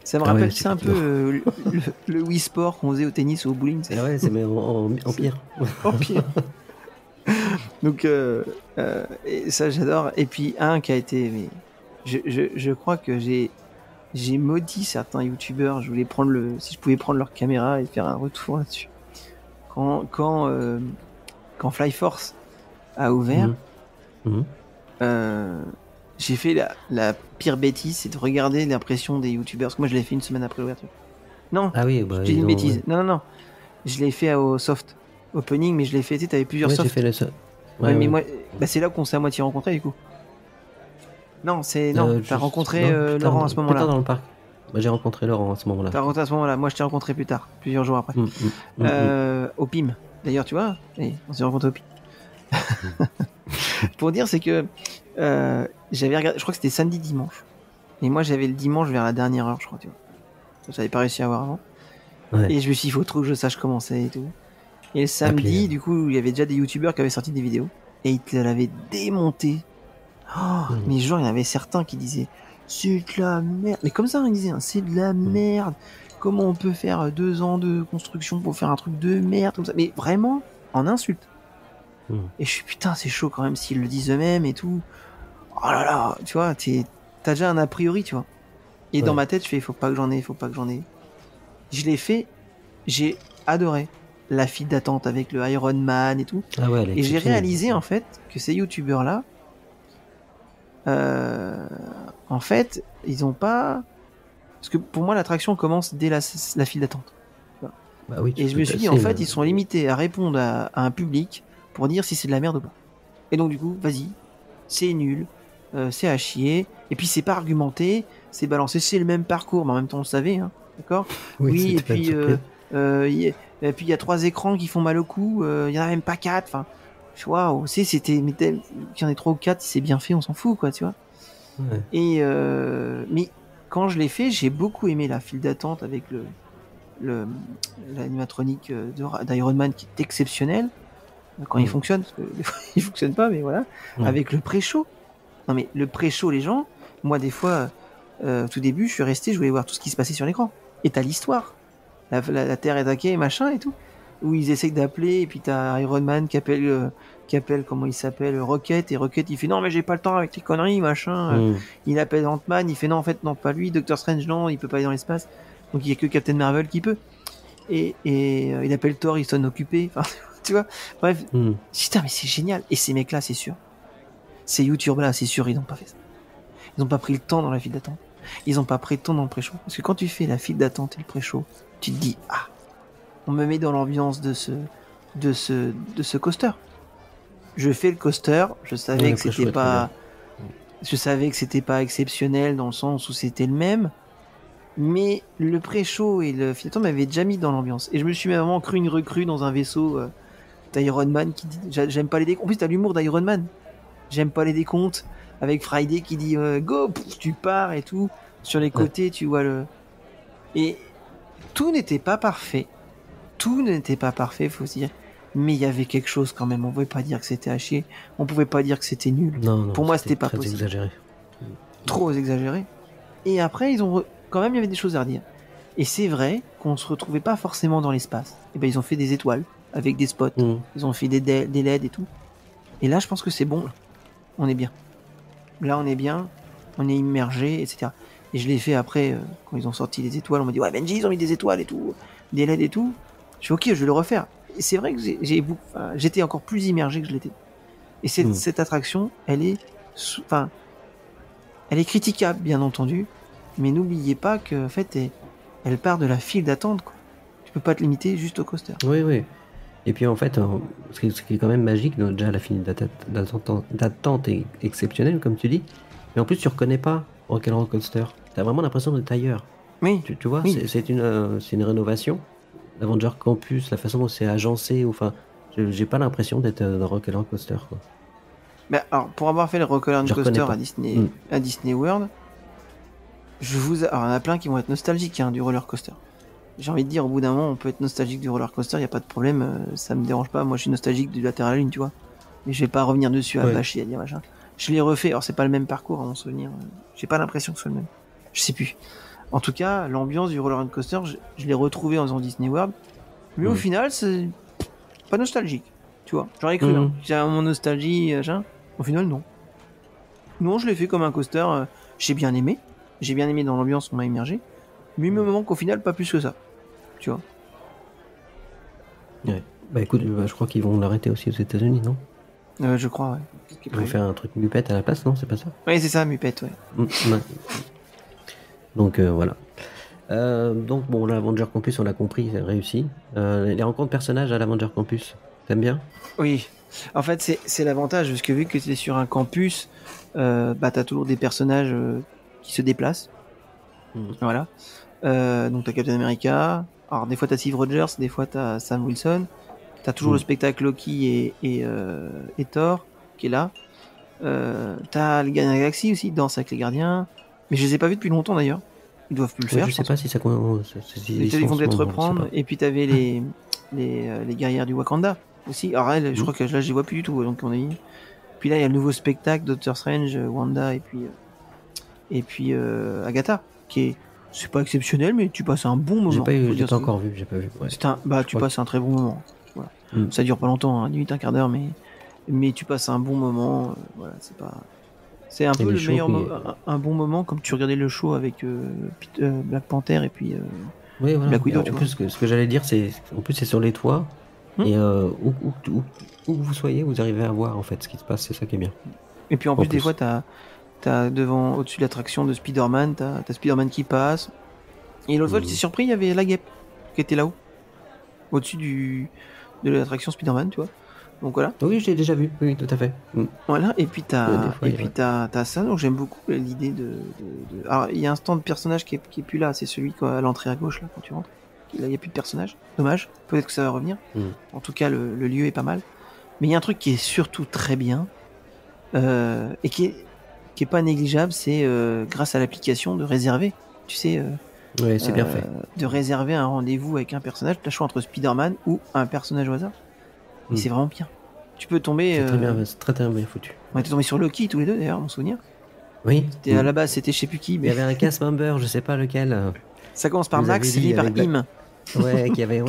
Ça me Ah ouais, rappelle, c'est c'est un fatigant. peu le Wii Sport qu'on faisait au tennis ou au bowling. Et ouais, c'est mais en pire. En pire. Donc, et ça, j'adore. Et puis, un qui a été... Mais, je crois que j'ai maudit certains youtubeurs. Je voulais prendre si je pouvais prendre leur caméra et faire un retour là-dessus. Quand Flyforce a ouvert, Mhm. j'ai fait la pire bêtise, c'est de regarder l'impression des youtubeurs. Parce que moi, je l'ai fait une semaine après l'ouverture. Non, Ah oui, bah, je dis ils une ont- bêtise. ouais. Non. Je l'ai fait au soft opening, mais je l'ai fait, tu sais, t'avais plusieurs Ouais, j'ai softs. fait le seul. Ouais, mais moi, c'est là qu'on s'est à moitié rencontrés, du coup. Non, t'as rencontré Laurent à ce Plus moment-là. tard dans le parc. Bah, j'ai rencontré Laurent à ce moment-là. T'as rencontré à ce moment-là. Moi, je t'ai rencontré plus tard, plusieurs jours après. Au PIM. D'ailleurs, tu vois, on s'est rencontrés au PIM. Pour dire, c'est que j'avais regardé, je crois que c'était samedi dimanche. Et moi, j'avais le dimanche vers la dernière heure, je crois, tu vois. J'avais pas réussi à voir avant. Ouais. Et je me suis dit, il faut trop que je sache comment c'est et tout. Et le samedi, Appelez. du coup, il y avait déjà des youtubeurs qui avaient sorti des vidéos. Et ils te l'avaient démonté. Oh, mais genre, il y en avait certains qui disaient, c'est de la merde. Mais comme ça, ils disaient, hein, c'est de la merde. Comment on peut faire 2 ans de construction pour faire un truc de merde comme ça? Mais vraiment, en insulte. Et je suis putain, c'est chaud quand même s'ils le disent eux-mêmes et tout. Oh là là, tu vois, t'as déjà un a priori, tu vois. Et dans Ouais. ma tête, je fais, faut pas que j'en ai. Je l'ai fait, j'ai adoré la file d'attente avec le Iron Man et tout. Ah ouais, elle est Et j'ai exceptionnelle. réalisé en fait que ces youtubeurs-là, en fait, ils ont pas. Parce que pour moi, l'attraction commence dès la file d'attente. Bah oui, tu Et je peux me suis dit, passer, en fait, là. ils sont limités à répondre à un public pour dire si c'est de la merde ou pas. Et donc, du coup, vas-y, c'est nul, c'est à chier, et puis c'est pas argumenté, c'est balancé, c'est le même parcours, mais en même temps, on le savait, hein, d'accord? Oui, et c'était pas une puis, surprise. et puis il y a 3 écrans qui font mal au cou, il y en a même pas 4, enfin, waouh, c'était, mais qu'il y en ait 3 ou 4, si c'est bien fait, on s'en fout, quoi, tu vois. Ouais. Et, mais quand je l'ai fait, j'ai beaucoup aimé la file d'attente avec l'animatronique d'Iron Man qui est exceptionnel quand il fonctionne, parce que des fois il fonctionne pas, mais voilà. Avec le pré-show. Non mais le pré-show, les gens, moi des fois, tout début, je suis resté, je voulais voir tout ce qui se passait sur l'écran. Et t'as l'histoire. La Terre est attaquée, machin et tout. Où ils essayent d'appeler, et puis t'as Iron Man qui appelle, comment il s'appelle, Rocket, et Rocket il fait non mais j'ai pas le temps avec les conneries, machin. Il appelle Ant-Man, il fait non en fait non pas lui, Doctor Strange non, il peut pas aller dans l'espace. Donc il y a que Captain Marvel qui peut. Et il appelle Thor, il sonne occupé. Enfin, tu vois. Bref. Putain, mais c'est génial. Et ces mecs-là, c'est sûr. Ces youtubeurs-là, c'est sûr, ils n'ont pas fait ça. Ils n'ont pas pris le temps dans la file d'attente. Ils n'ont pas pris le temps dans le pré-show. Parce que quand tu fais la file d'attente et le pré-show, tu te dis, ah, on me met dans l'ambiance de de ce coaster. Je fais le coaster, je savais Ouais, que après, je c'était trouvais très pas, je savais que c'était pas exceptionnel dans le sens où c'était le même, mais le pré-show et le filaton m'avaient déjà mis dans l'ambiance. Et je me suis vraiment cru une recrue dans un vaisseau d'Iron Man qui dit, j'aime pas les décomptes. En plus, t'as l'humour d'Iron Man. J'aime pas les décomptes. Avec Friday qui dit go, pouf, tu pars et tout. Sur les côtés, tu vois le. Et tout n'était pas parfait. Tout n'était pas parfait, faut se dire. Mais il y avait quelque chose quand même. On pouvait pas dire que c'était à chier. On pouvait pas dire que c'était nul. Non, Pour moi, c'était pas très possible. exagéré. Trop exagéré. Et après, quand même, il y avait des choses à redire. Et c'est vrai qu'on se retrouvait pas forcément dans l'espace. Et ben, ils ont fait des étoiles avec des spots. Ils ont fait des LED et tout. Et là, je pense que c'est bon. On est bien. Là, on est bien. On est immergé, etc. Et je l'ai fait après, quand ils ont sorti les étoiles. On m'a dit, ouais, Benji, ils ont mis des étoiles et tout. Des LED et tout. Je suis ok, je vais le refaire. Et c'est vrai que j'étais encore plus immergé que je l'étais. Et cette attraction, elle est critiquable, bien entendu. Mais n'oubliez pas que, en fait, elle part de la file d'attente, quoi. Tu peux pas te limiter juste au coaster. Oui, oui. Et puis en fait, ce qui est quand même magique, donc déjà la file d'attente est exceptionnelle, comme tu dis. Mais en plus, tu reconnais pas Rock'n'Roller Coaster. T'as vraiment l'impression d'être ailleurs. Oui. Tu vois, Oui. c'est une rénovation. L'Avenger Campus, la façon dont c'est agencé, enfin, j'ai pas l'impression d'être dans Rock'n'Roller Coaster, quoi. Bah, alors, pour avoir fait le Rock'n'Roller Je Coaster reconnais pas. à Disney World, alors, il y en a plein qui vont être nostalgiques du roller coaster. J'ai envie de dire, au bout d'un moment, on peut être nostalgique du roller coaster, il n'y a pas de problème, ça me dérange pas. Moi, je suis nostalgique du latéral lune, tu vois. Mais je vais pas revenir dessus à bâcher, à dire machin. Je l'ai refait, alors c'est pas le même parcours à mon souvenir. J'ai pas l'impression que ce soit le même. Je sais plus. En tout cas, l'ambiance du roller coaster, je l'ai retrouvé en faisant Disney World. Mais au final, c'est pas nostalgique. Tu vois, j'aurais cru. J'ai mon nostalgie, machin. Au final, non. Non, je l'ai fait comme un coaster. J'ai bien aimé. J'ai bien aimé dans l'ambiance, on m'a immergé. Mais il me manque au final pas plus que ça. Tu vois. Ouais. Bah écoute, je crois qu'ils vont l'arrêter aussi aux États-Unis, non? Je crois, ouais. Ils vont faire un truc Muppet à la place, non? C'est pas ça? Oui, c'est ça, Muppet, ouais. Ouais. Donc voilà. Donc bon, l'Avenger Campus, on l'a compris, c'est réussi. Les rencontres personnages à l'Avenger Campus, t'aimes bien? Oui. En fait, c'est l'avantage, parce que vu que tu es sur un campus, bah t'as toujours des personnages qui se déplacent. Voilà. Donc t'as Captain America. Alors des fois t'as Steve Rogers, des fois t'as Sam Wilson. T'as toujours le spectacle Loki et Thor qui est là. T'as les Gardiens de la Galaxie aussi, Danse avec les Gardiens. Mais je les ai pas vus depuis longtemps d'ailleurs. Ils doivent plus le faire. Je sais pas si ça ils vont peut-être reprendre. Et puis t'avais les guerrières du Wakanda aussi. Alors elle, je crois que là je les vois plus du tout. Donc on est. Puis là il y a le nouveau spectacle Doctor Strange, Wanda et puis Agatha qui est. C'est pas exceptionnel, mais tu passes un bon moment. J'ai pas encore vu, j'ai pas vu. Ouais. Tu passes un très bon moment. Voilà. Ça dure pas longtemps, 10 minutes, un quart d'heure, mais tu passes un bon moment. Voilà, c'est un peu le meilleur un bon moment comme tu regardais le show avec Black Panther et puis oui, voilà. Black Widow. En plus, ce que j'allais dire, c'est sur les toits. Et où vous soyez, vous arrivez à voir en fait ce qui se passe, c'est ça qui est bien. Et puis en plus, des fois, t'as devant, au-dessus de l'attraction de Spider-Man, t'as Spider-man qui passe. Et l'autre fois, j'étais surpris, il y avait la guêpe qui était là-haut. Au-dessus de l'attraction Spider-Man, tu vois. Donc voilà. Oui, je l'ai déjà vu, oui, tout à fait. Voilà, et puis t'as ça, donc j'aime beaucoup l'idée de... Alors, il y a un stand de personnage qui est plus là, c'est celui à l'entrée à gauche, là, quand tu rentres. Là, il n'y a plus de personnage. Dommage, peut-être que ça va revenir. En tout cas, le lieu est pas mal. Mais il y a un truc qui est surtout très bien, et qui est pas négligeable, c'est grâce à l'application de réserver. Tu sais, ouais, c'est bien fait. De réserver un rendez-vous avec un personnage, tu as le choix entre Spider-Man ou un personnage au hasard. Et c'est vraiment bien. Tu peux tomber. C'est très bien, c'est très bien foutu. On était tombés sur Loki tous les deux d'ailleurs, mon souvenir. Oui. À la base, c'était je sais plus qui. Mais... Il y avait un cast member, je sais pas lequel. Ça commence par Max, c'est fini par Im. Ouais, il y avait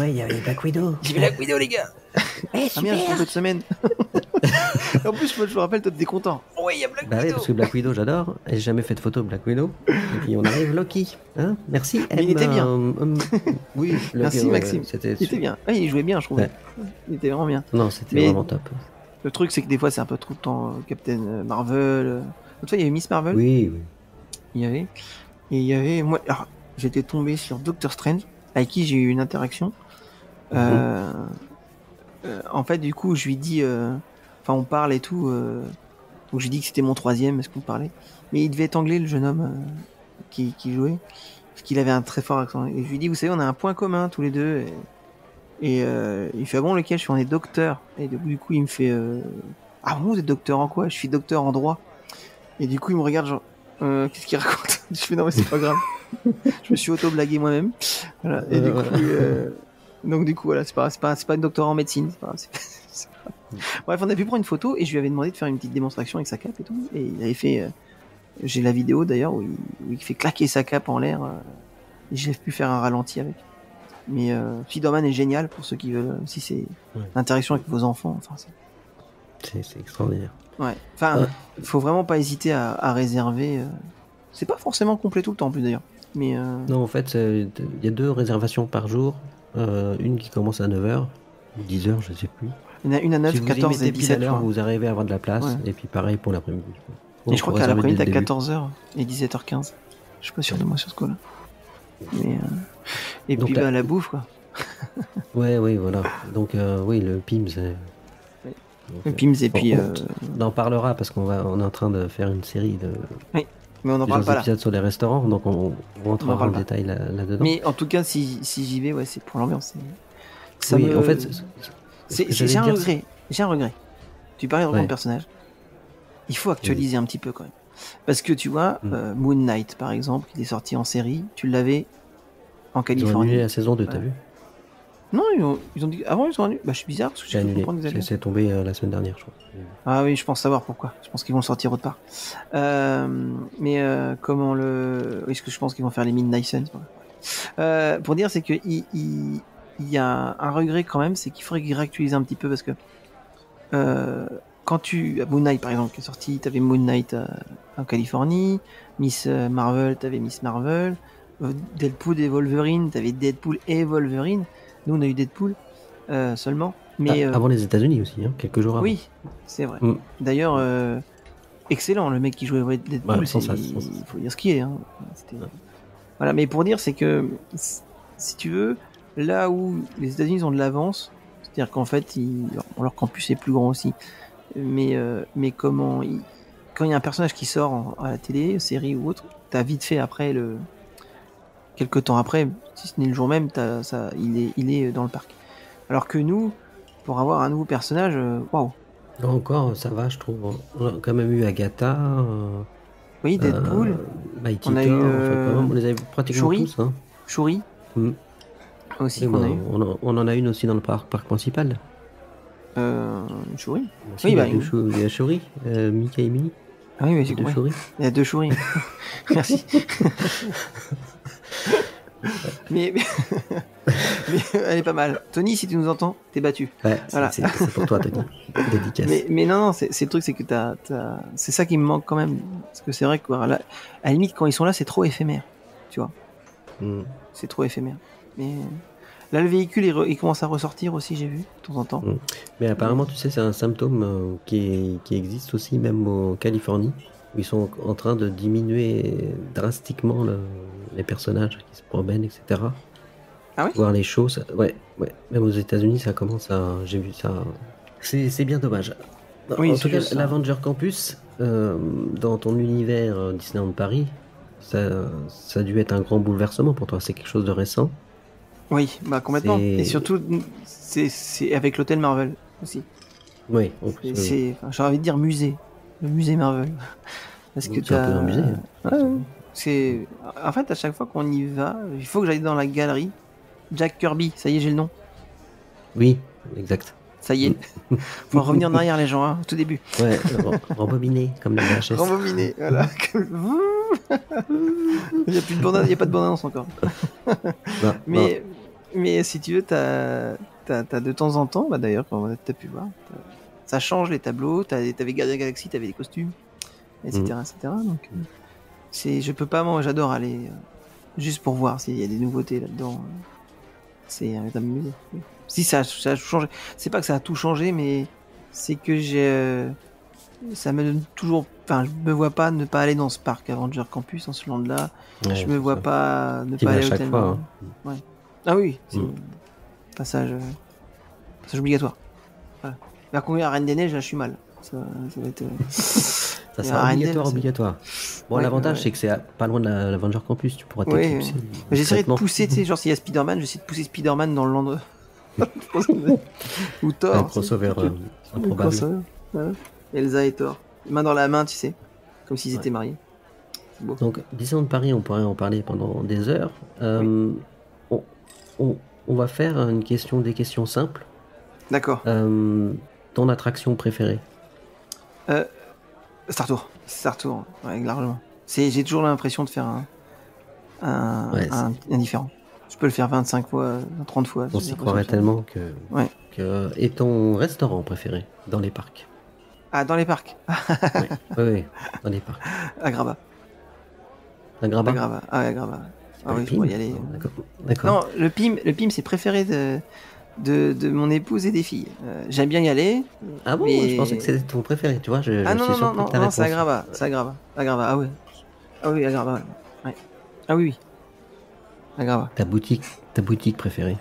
Black Widow. J'ai vu Black Widow, les gars. Ah merde, je cette semaine. En plus, je me rappelle, toi t'es content. Ouais, il y a Black Widow. Oui, parce que Black Widow, j'adore. Et j'ai jamais fait de photo de Black Widow. Et puis on arrive Loki. Hein, merci. Mais il était bien. Oui, merci Maxime. Il était bien. Ah, il jouait bien, je trouvais. Ouais. Il était vraiment bien. Non, c'était vraiment top. Le truc, c'est que des fois, c'est un peu trop le temps Captain Marvel. L'autre fois, il y avait Miss Marvel. Oui. Il y avait. Moi, alors, j'étais tombé sur Doctor Strange, avec qui j'ai eu une interaction. en fait, du coup, je lui dis, enfin, on parle et tout. Donc, je lui dis que c'était mon 3e, est-ce qu'on parlait. Mais il devait être anglais, le jeune homme qui jouait, parce qu'il avait un très fort accent. Et je lui dis, vous savez, on a un point commun tous les deux. Et il fait, ah bon, lequel? Je suis, on est docteur. Et du coup, il me fait, ah bon, vous êtes docteur en quoi? Je suis docteur en droit. Et du coup, il me regarde genre, qu'est-ce qu'il raconte? Je fais, non, mais c'est pas grave. Je me suis auto-blagué moi-même. Voilà. Et du coup, donc du coup, voilà, c'est pas une docteur en médecine. C'est pas... Bref, on a pu prendre une photo et je lui avais demandé de faire une petite démonstration avec sa cape et tout. Et il avait fait, j'ai la vidéo d'ailleurs où il fait claquer sa cape en l'air. Et j'ai pu faire un ralenti avec. Mais Spider-Man est génial pour ceux qui veulent, si c'est l'interaction avec vos enfants. Enfin, c'est extraordinaire. Ouais. Enfin, faut vraiment pas hésiter à réserver. C'est pas forcément complet tout le temps en plus d'ailleurs. Mais Non, en fait, il y a 2 réservations par jour. Une qui commence à 9h, ou 10h, je sais plus. il y en a une à 9, Si vous y 14 mettez et pile 17. à l'heure, vous arrivez à avoir de la place. Ouais. Et puis pareil pour l'après-midi. Et je crois qu'à l'après-midi, t'as début. 14h et 17h15. Je suis pas sûr de moi sur ce coup-là. Mais, et Donc, puis là- la bouffe, quoi. Ouais, oui, voilà. Donc, oui, le PIMS. Oui. Donc, Le PIMS, et puis. on en parlera parce on est en train de faire une série de Mais on n'en parle plusieurs pas là. épisodes sur les restaurants, donc on On en rentrera parle en pas. détail là-dedans. Mais en tout cas, si j'y vais, ouais, c'est pour l'ambiance. Ça oui, me- en fait, j'ai un regret. J'ai un regret. Tu parlais de Ouais. mon personnage. Il faut actualiser un petit peu quand même. Parce que tu vois, Moon Knight par exemple, il est sorti en série, tu l'avais en Ils ont Californie. annulé la saison 2, t'as Ouais. vu? Non, ils ont dit. Avant, ils ont annulé. Bah, je suis bizarre parce que J'ai j'ai cru annulé. comprendre qu'ils allaient. C'est tombé la semaine dernière, je crois. Ah oui, je pense savoir pourquoi. Je pense qu'ils vont le sortir autre part. Mais comment le... Est-ce que je pense qu'ils vont faire les Midnight Suns? Pour dire, c'est que il y a un regret quand même, c'est qu'il faudrait qu'ils réactualisent un petit peu parce que quand tu... Moon Knight par exemple qui est sorti, t'avais Moon Knight en Californie, Miss Marvel, t'avais Miss Marvel, Deadpool et Wolverine, t'avais Deadpool et Wolverine. Nous on a eu Deadpool seulement. Mais Avant les États-Unis aussi, hein, quelques jours avant. oui, c'est vrai. Mm. D'ailleurs, excellent, le mec qui jouait Deadpool, Ouais, sans ça. il faut dire ce qu'il est. Hein. Voilà, mais pour dire, c'est que, si tu veux, là où les États-Unis ont de l'avance, c'est-à-dire qu'en fait, leur campus est plus grand aussi, mais quand il y a un personnage qui sort à la télé, série ou autre, t'as vite fait après, quelques temps après, si ce n'est le jour même, il est dans le parc. Alors que nous, pour avoir un nouveau personnage, waouh! Encore, ça va, je trouve. On a quand même eu Agatha, Oui, Deadpool, Mighty on a Thor, eu, enfin, quand même, on les a eu pratiquement Shuri. tous. Hein. Shuri, Mm. aussi Et qu'on bon, a eu. on en a une aussi dans le parc principal. Shuri. Si, Oui, il y a bah, il y a Shuri, Mika et Minnie, Ah oui, mais les j'ai deux compris. Shuri. Il y a 2 Shuri. Merci. mais elle est pas mal. Tony, si tu nous entends, t'es battu. Ouais, Voilà. c'est pour toi, Tony. Dédicace. Mais non, c'est le truc, c'est que c'est ça qui me manque quand même. Parce que c'est vrai que, voilà, à la limite, quand ils sont là, c'est trop éphémère. Tu vois, Mm. c'est trop éphémère. Mais là, le véhicule, il commence à ressortir aussi, j'ai vu, de temps en temps. Mm. Mais apparemment, tu sais, c'est un symptôme qui existe aussi même en Californie, où ils sont en train de diminuer drastiquement les personnages qui se promènent, etc. Ah oui? Voir les shows, ouais. Même aux États-Unis, ça commence à. J'ai vu ça. C'est bien dommage. Oui, En c'est tout cas, juste ça. l'Avenger Campus, dans ton univers Disneyland Paris, ça a dû être un grand bouleversement pour toi. C'est quelque chose de récent. Oui, bah complètement. C'est- Et surtout, c'est avec l'hôtel Marvel aussi. Oui, en plus, oui. Enfin, j'ai envie de dire musée. Le musée Marvel. Parce que C'est un peu un musée. c'est en fait à chaque fois qu'on y va, il faut que j'aille dans la galerie. Jack Kirby, ça y est, j'ai le nom. Oui, exact. Ça y est. Faut revenir en arrière les gens, hein, au tout début. Ouais, rembobiné, comme la VHS. Rembobiner, voilà. Il n'y a plus de bande, il y a pas de bande-annonce encore. Non, Mais si tu veux, t'as de temps en temps, bah d'ailleurs, quand t'as pu voir, ça change les tableaux. T'avais Gardiens de la Galaxie, t'avais des costumes, etc., etc. Donc, je peux pas, moi, j'adore aller juste pour voir s'il y a des nouveautés là-dedans. C'est un musée. Oui. Si ça a tout changé. C'est pas que ça a tout changé, mais c'est que ça me donne toujours. Enfin, je me vois pas ne pas aller dans ce parc Avenger Campus en ce land-là. Ouais, Je me c'est vois ça. pas ne Tu pas vas à aller chaque au fois. Ouais. Ah oui, c'est Mm. passage obligatoire. Voilà. Mais conduire à Reine des Neiges, là, je suis mal. Ça va être. Ça Et sera Arendelle, obligatoire. Bon, Ouais, l'avantage, ouais. c'est que c'est pas loin de l'Avenger Campus. Tu pourras Ouais, t'éclipser. Mais j'essaierai de discrètement. pousser, tu sais, genre s'il y a Spider-Man, j'essaie de pousser Spider-Man dans le land. Ou Thor. Un tu sais. crossover Ou improbable. crossover, ouais. Elsa et Thor. Main dans la main, tu sais. Comme s'ils étaient mariés. C'est beau. Donc, Disneyland Paris, on pourrait en parler pendant des heures. On va faire des questions simples. D'accord. Ton attraction préférée? Star Tour. Star Tour, ouais, largement. J'ai toujours l'impression de faire un différent. Je peux le faire 25 fois, 30 fois. On j'ai s'y l'impression croirait de faire. tellement Ouais. Et ton restaurant préféré dans les parcs? Ah, dans les parcs. Oui, dans les parcs. À Grava. À Grabat? À Grava. Ah ouais, à Grava. Ah Le oui, je PIM? pourrais y aller. D'accord. Non, le PIM, c'est préféré de mon épouse et des filles. J'aime bien y aller. Ah bon, mais- je pensais que c'était ton préféré, tu vois. Je Ah non, suis non, surpris non, de ta non, c'est à réponse. Grava. C'est à Grava. À Grava, ah ouais. Ah oui, à Grava, ouais. Ouais. Ah oui, oui. À Grava. Ta boutique préférée?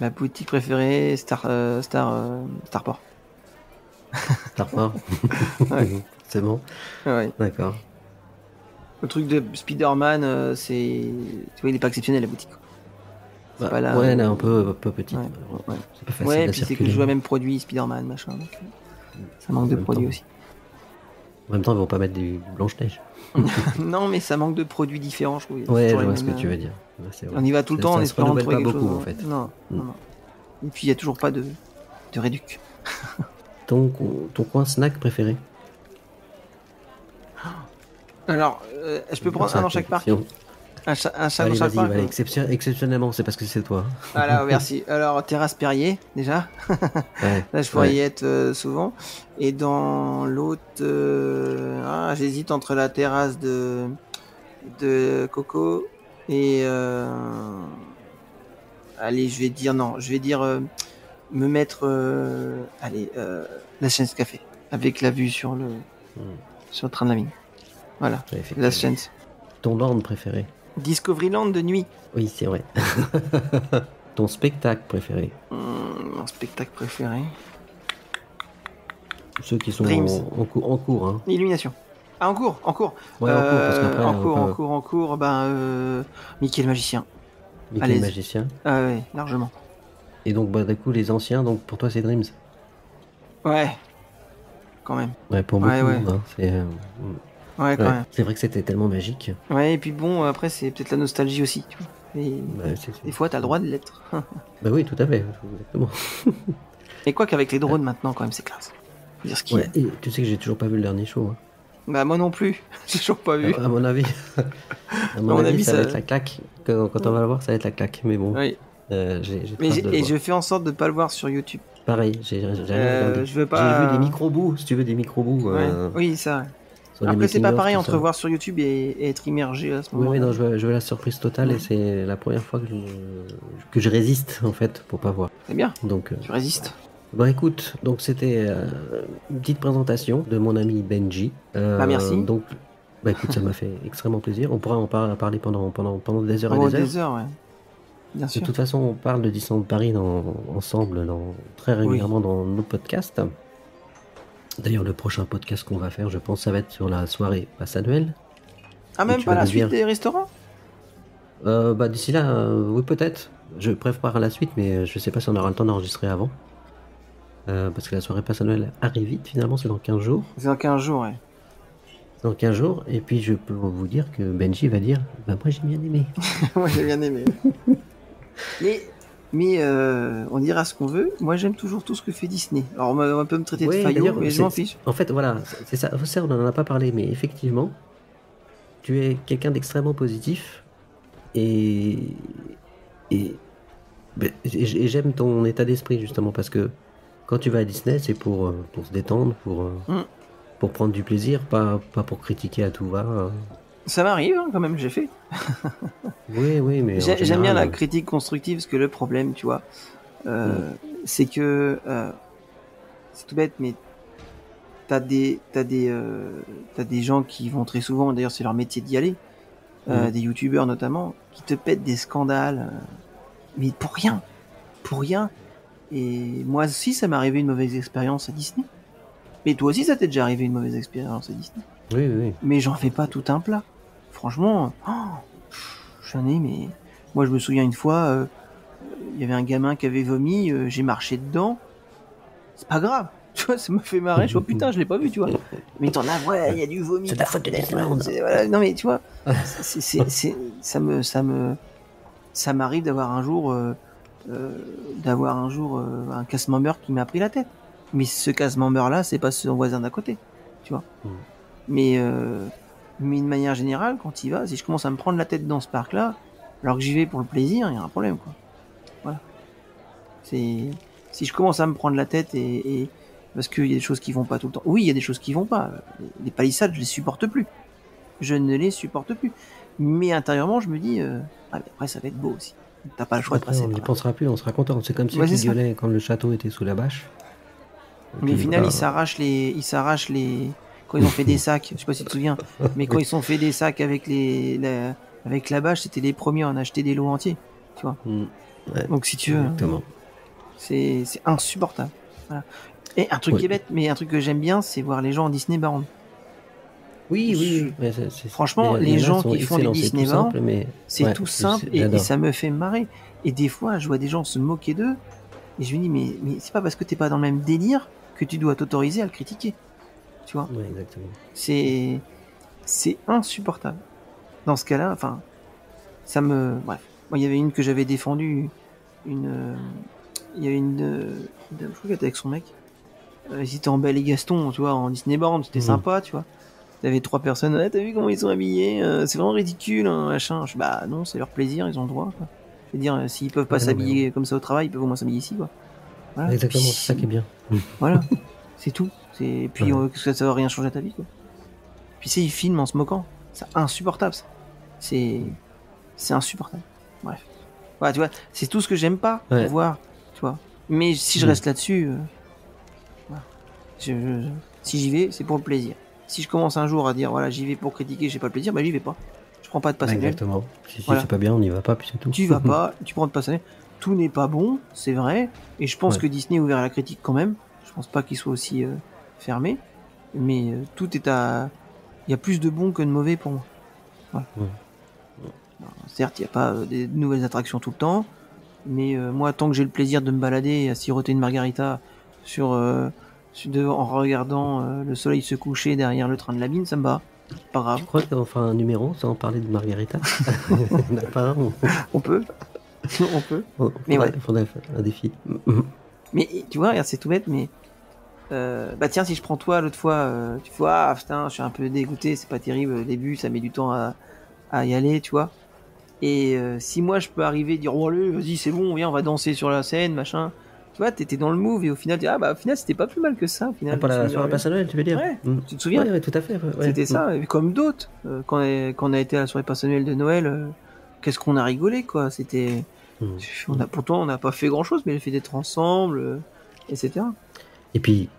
La boutique préférée, Starport. Starport? Ouais. C'est bon, Ouais. d'accord. Le truc de Spider-Man, c'est. Tu vois, il est pas exceptionnel la boutique. Bah, pas là, ouais, elle est un peu petite. Ouais, ouais. C'est pas facile Ouais, à puis c'est que circuler. je joue à même produit, Spider-Man, machin. Donc, ça manque de En même produits temps. aussi. En même temps, ils vont pas mettre du Blanche-Neige. Non, mais ça manque de produits différents, je trouve. Ouais, Toujours je les vois ce que mêmes, tu veux dire. Ouais, c'est vrai. On y va tout le temps Ça en se espérant renouvelle trouver pas quelque beaucoup, chose. en fait. Non, Mm. non, non. Et puis il y a toujours pas de réduc. Ton coin snack préféré? Alors, je peux prendre un dans chaque parc. Un chaque dans Allez, chaque vas-y, parc. allez, exceptionnellement, c'est parce que c'est toi. Voilà, merci. Alors, terrasse Perrier, déjà. Ouais. Là, je pourrais Ouais. y être souvent. Et dans l'autre, j'hésite entre la terrasse de Coco et allez, je vais dire me mettre la chaîne café avec la vue sur le train de la mine. Voilà, Ouais, effectivement. la chaîne. Ton land préféré? Discoveryland de nuit. Oui, c'est vrai. Ton spectacle préféré? Mon spectacle préféré. Ceux qui sont Dreams. en cours, hein. Illumination. Ah, en cours. Ouais, en cours, parce qu'après, en cours, Mickey le magicien. Mickey Allez. le magicien. Ah ouais, largement. Et donc, bah, du coup, les anciens, donc pour toi, c'est Dreams. Ouais. Quand même. Ouais, pour beaucoup, Ouais, ouais. hein, c'est... Ouais, quand ouais. même. C'est vrai que c'était tellement magique. Ouais, et puis bon, après, c'est peut-être la nostalgie aussi, tu vois. Et Bah, c'est- des fois, t'as le droit de l'être. bah oui, tout à fait, exactement. Et quoi qu'avec les drones maintenant, quand même, c'est classe. Faut dire ce qu'il y Ouais, et tu sais que j'ai toujours pas vu le dernier show. Hein. Bah, moi non plus. J'ai toujours pas vu. À mon avis, mon avis, ça ça- va être la claque. Quand on va le voir, ça va être la claque. Mais bon, Oui. j'ai Mais hâte de le et voir. je fais en sorte de pas le voir sur YouTube. Pareil, j'ai jamais regardé. je veux pas- J'ai vu des micro-bouts, si tu veux, des micro-bouts. Ouais. Oui, ça. sur les Après, c'est pas making-of, pareil tout entre ça. voir sur YouTube et être immergé à ce Oui, moment. oui, non, je veux la surprise totale et c'est la première fois que je résiste, en fait, pour pas voir. C'est bien. Donc, Tu résistes. bah écoute, donc c'était une petite présentation de mon ami Benji. Merci. Donc, bah écoute, ça m'a fait extrêmement plaisir. On pourra en parler pendant des heures et Oh, des heures. des heures, ouais. Bien De sûr. toute façon, on parle de Disneyland Paris ensemble très régulièrement dans nos podcasts. D'ailleurs, le prochain podcast qu'on va faire, je pense, ça va être sur la soirée passe annuelle. Ah, même tu pas vas la nous suite dire- des restaurants Bah d'ici là, oui peut-être. Je prépare la suite, mais je sais pas si on aura le temps d'enregistrer avant. Parce que la soirée passe annuelle arrive vite, finalement, c'est dans 15 jours. C'est dans 15 jours, ouais. C'est dans 15 jours, et puis je peux vous dire que Benji va dire, bah moi j'ai bien aimé. Moi, j'ai bien aimé. mais on dira ce qu'on veut. Moi, j'aime toujours tout ce que fait Disney. Alors, on peut me traiter Ouais, de faillot, d'ailleurs, mais je c'est- m'en fiche. En fait, voilà, c'est ça, on n'en a pas parlé, mais effectivement, tu es quelqu'un d'extrêmement positif, et j'aime ton état d'esprit, justement, parce que quand tu vas à Disney, c'est pour se détendre, pour prendre du plaisir, pas pour critiquer à tout va. Ça m'arrive, hein, quand même, j'ai fait. Oui, mais en J'aime bien général, la critique constructive, parce que le problème, tu vois, c'est que c'est tout bête, mais t'as des gens qui vont très souvent, d'ailleurs c'est leur métier d'y aller, des youtubeurs notamment, qui te pètent des scandales, mais pour rien, Et moi aussi, ça m'est arrivé une mauvaise expérience à Disney. Mais toi aussi, ça t'est déjà arrivé une mauvaise expérience à Disney. Oui, oui, oui. Mais j'en fais pas tout un plat. Franchement, j'en ai, mais... Moi, je me souviens une fois, il y avait un gamin qui avait vomi, j'ai marché dedans. C'est pas grave. Tu vois, ça m'a fait marrer. Je vois, putain, je l'ai pas vu, tu vois. Mais t'en as, ouais, il y a du vomi. C'est de la faute de Disneyland. Voilà, non, mais tu vois, ça m'arrive d'avoir un jour, un casse-membre qui m'a pris la tête. Mais ce casse-membre-là, c'est pas son voisin d'à côté, tu vois. Mais de manière générale, quand il va, si je commence à me prendre la tête dans ce parc-là, alors que j'y vais pour le plaisir, il y a un problème, quoi. Voilà. Si je commence à me prendre la tête et parce qu'il y a des choses qui vont pas tout le temps. Oui, il y a des choses qui vont pas. Les palissades, je les supporte plus. Je ne les supporte plus. Mais intérieurement, je me dis, mais après, ça va être beau aussi. T'as pas le choix de Après, passer on n'y par là. pensera plus, on sera content. C'est comme ceux Ouais, qui c'est ça. gueulaient quand le château était sous la bâche. Et Mais au puis, final, voilà. ils s'arrachent les. Quand ils ont fait des sacs, je sais pas si tu te souviens, mais quand ils ont fait des sacs avec avec la bâche, c'était les premiers à en acheter des lots entiers. Tu vois. Ouais, Donc si tu veux, exactement. c'est insupportable. Voilà. Et un truc Ouais. qui est bête, mais un truc que j'aime bien, c'est voir les gens en Disneyland. Oui, oui, oui. Ouais, Franchement, il y les en a gens sont qui font du excellents, c'est tout Disneyland, simple, mais c'est ouais, tout simple et j'adore. ça me fait marrer. Et des fois, je vois des gens se moquer d'eux et je me dis, mais c'est pas parce que t'es pas dans le même délire que tu dois t'autoriser à le critiquer. Tu vois. Ouais, exactement. C'est insupportable. Dans ce cas-là, enfin, ça me... Bref. Moi, il y avait une que j'avais défendue, il y a une dame, je crois qu'elle était avec son mec. Ils étaient en Belle et Gaston, tu vois, en Disneyland, c'était sympa, tu vois. T'avais 3 personnes, ah, t'as vu comment ils sont habillés, c'est vraiment ridicule, hein, machin. Je dis, bah non, c'est leur plaisir, ils ont le droit, quoi. Je veux dire, s'ils peuvent pas Ouais, non, mais s'habiller comme ça au travail, ils peuvent au moins s'habiller ici, quoi. Voilà. Exactement, Puis, c'est ça qui est bien. voilà, c'est tout. Puis Ouais. qu'est-ce que ça va rien changer à ta vie, quoi. Puis ils filment en se moquant. C'est insupportable, ça. C'est insupportable. Bref. Voilà, tu vois, c'est tout ce que j'aime pas Ouais. voir, tu vois. Mais si je reste là-dessus, voilà. Si j'y vais, c'est pour le plaisir. Si je commence un jour à dire, voilà, j'y vais pour critiquer, j'ai pas le plaisir, bah j'y vais pas. Je prends pas de passe annuel. Exactement. Si Voilà. c'est pas bien, on n'y va pas, puis c'est tout. Tu vas pas, tu prends de passe annuel. Tout n'est pas bon, c'est vrai. Et je pense Ouais. que Disney est ouvert à la critique quand même. Je pense pas qu'il soit aussi fermé. Mais tout est à... Il y a plus de bons que de mauvais pour moi. Voilà. Ouais. Alors, certes, il n'y a pas des nouvelles attractions tout le temps. Mais moi, tant que j'ai le plaisir de me balader à siroter une margarita en regardant le soleil se coucher derrière le train de la mine, ça me va. Pas grave. Tu crois qu'on fera un numéro sans parler de Margarita? On n'a pas un. On peut. On peut. Mais Faudrait faire un défi. Mais tu vois, regarde, c'est tout bête, mais bah tiens, si je prends toi l'autre fois, tu vois, ah putain, je suis un peu dégoûté, c'est pas terrible, au début, ça met du temps à y aller, tu vois. Et si moi je peux arriver et dire, oh allez, vas-y, c'est bon, viens, on va danser sur la scène, machin. Tu vois, t'étais dans le move et au final, tu dis, ah bah au final, c'était pas plus mal que ça, au final. Pour je me la suis soirée dit, personnelle, tu veux dire? Ouais, tu te souviens? Ouais, tout à fait. Ouais. C'était ça, et comme d'autres, quand on a été à la soirée personnelle de Noël, qu'est-ce qu'on a rigolé, quoi. C'était... Pourtant, on n'a pas fait grand-chose, mais le fait d'être ensemble, etc. Et puis,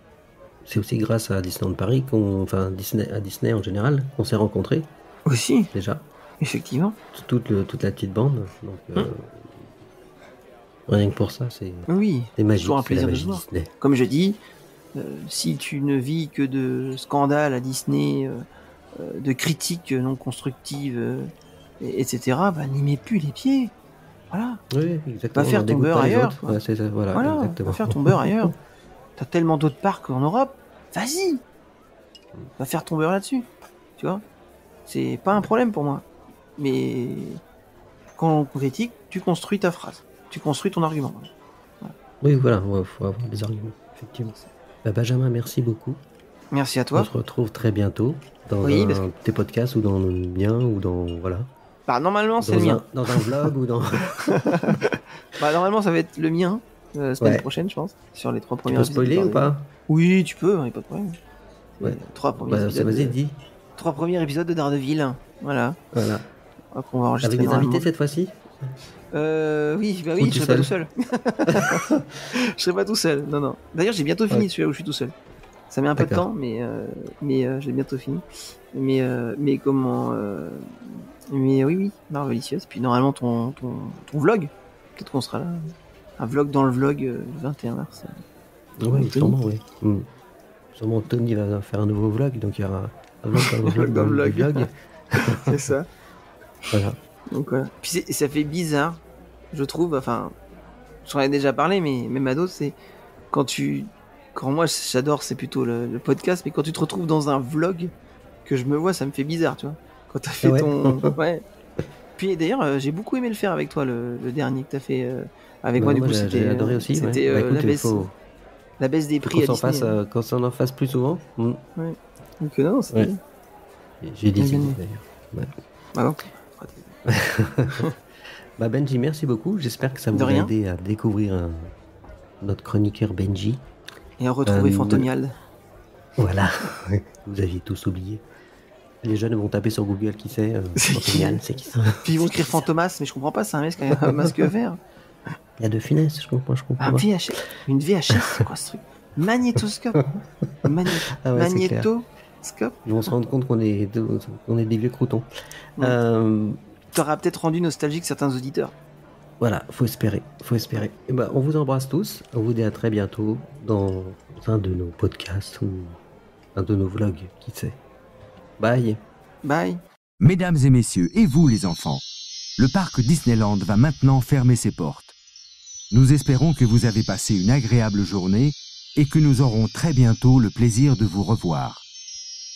c'est aussi grâce à Disneyland Paris, à Disney en général, qu'on s'est rencontrés, Aussi, déjà. effectivement. Toute la petite bande. Donc, rien que pour ça, c'est Oui, magique. toujours un C'est la plaisir de magie se voir. Disney. Comme je dis, si tu ne vis que de scandales à Disney, de critiques non constructives, etc., bah n'y mets plus les pieds. Voilà. Oui, exactement. Va faire on ton dégoûte beurre pas les ailleurs, autres. quoi. Ouais, c'est ça, voilà, exactement. Va faire ton beurre ailleurs. T'as tellement d'autres parcs en Europe, vas-y. Va faire ton beurre là-dessus. Tu vois, c'est pas un problème pour moi. Mais quand on critique, tu construis ta phrase. Tu construis ton argument. Oui, voilà, faut avoir des arguments, effectivement. Bah, Benjamin, merci beaucoup. Merci à On toi. se retrouve très bientôt dans Oui, un parce de tes podcasts ou dans le mien ou dans voilà. Bah, normalement, c'est le mien. Dans un vlog ou dans. Bah, normalement, ça va être le mien, semaine Ouais. prochaine, je pense, sur les 3 Tu premiers peux épisodes. spoiler ou pas? Oui, tu peux, y a pas de problème. Ouais. 3 premiers Bah, épisodes. vas-y, dis. 3 premiers épisodes de Daredevil. Voilà. Voilà. Qu'on va enregistrer Avec des normalement. invités cette fois-ci? Oui, bah Ou oui, tout je serai pas tout seul. Je serai pas tout seul, non. D'ailleurs, j'ai bientôt fini Ouais. celui-là où je suis tout seul. Ça met un peu de D'accord. temps, mais j'ai bientôt fini. Mais comment... Mais oui, Marvelicious. Puis normalement, ton vlog, peut-être qu'on sera là. un vlog dans le vlog le 21 mars. Oui, Tony. sûrement, oui. Sûrement Tony va faire un nouveau vlog, donc il y aura un vlog dans le vlog. Dans le le vlog. C'est ça. Voilà. Donc voilà. Puis ça fait bizarre, je trouve. Enfin, j'en ai déjà parlé, mais même à d'autres, c'est quand moi j'adore, c'est plutôt le podcast, mais quand tu te retrouves dans un vlog que je me vois, ça me fait bizarre, tu vois. Quand t'as fait Ouais. ton. Ouais. Puis d'ailleurs, j'ai beaucoup aimé le faire avec toi, le dernier que t'as fait avec moi. Du coup, j'ai adoré aussi. Ouais. c'était Bah, écoute, la baisse des prix à qu'on Disney. qu'on s'en en fasse plus souvent. Donc non, c'était. Ouais. J'ai dit Bien si, aimé. d'ailleurs. Ah non. Bah Benji, merci beaucoup. J'espère que ça De vous a rien. aidé à découvrir notre chroniqueur Benji. Et à retrouver Euh, Fantonial. Voilà. Vous aviez tous oublié. Les jeunes vont taper sur Google qui c'est. C'est qui Fantonial, c'est qui ça? Puis ils vont écrire Fantomas, mais je comprends pas, c'est un masque, un masque vert. Il y a de finesse, je comprends Un pas. VHS. Une VHS, c'est quoi ce truc? Magnétoscope. Ah ouais, c'est clair. Magnétoscope. Ils vont se rendre compte qu'on est des vieux croutons. Ouais. T'auras peut-être rendu nostalgique certains auditeurs. Voilà, faut espérer. Et ben, on vous embrasse tous. On vous dit à très bientôt dans un de nos podcasts ou un de nos vlogs, qui sait. Bye. Bye. Mesdames et messieurs, et vous les enfants, le parc Disneyland va maintenant fermer ses portes. Nous espérons que vous avez passé une agréable journée et que nous aurons très bientôt le plaisir de vous revoir.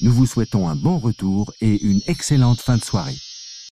Nous vous souhaitons un bon retour et une excellente fin de soirée.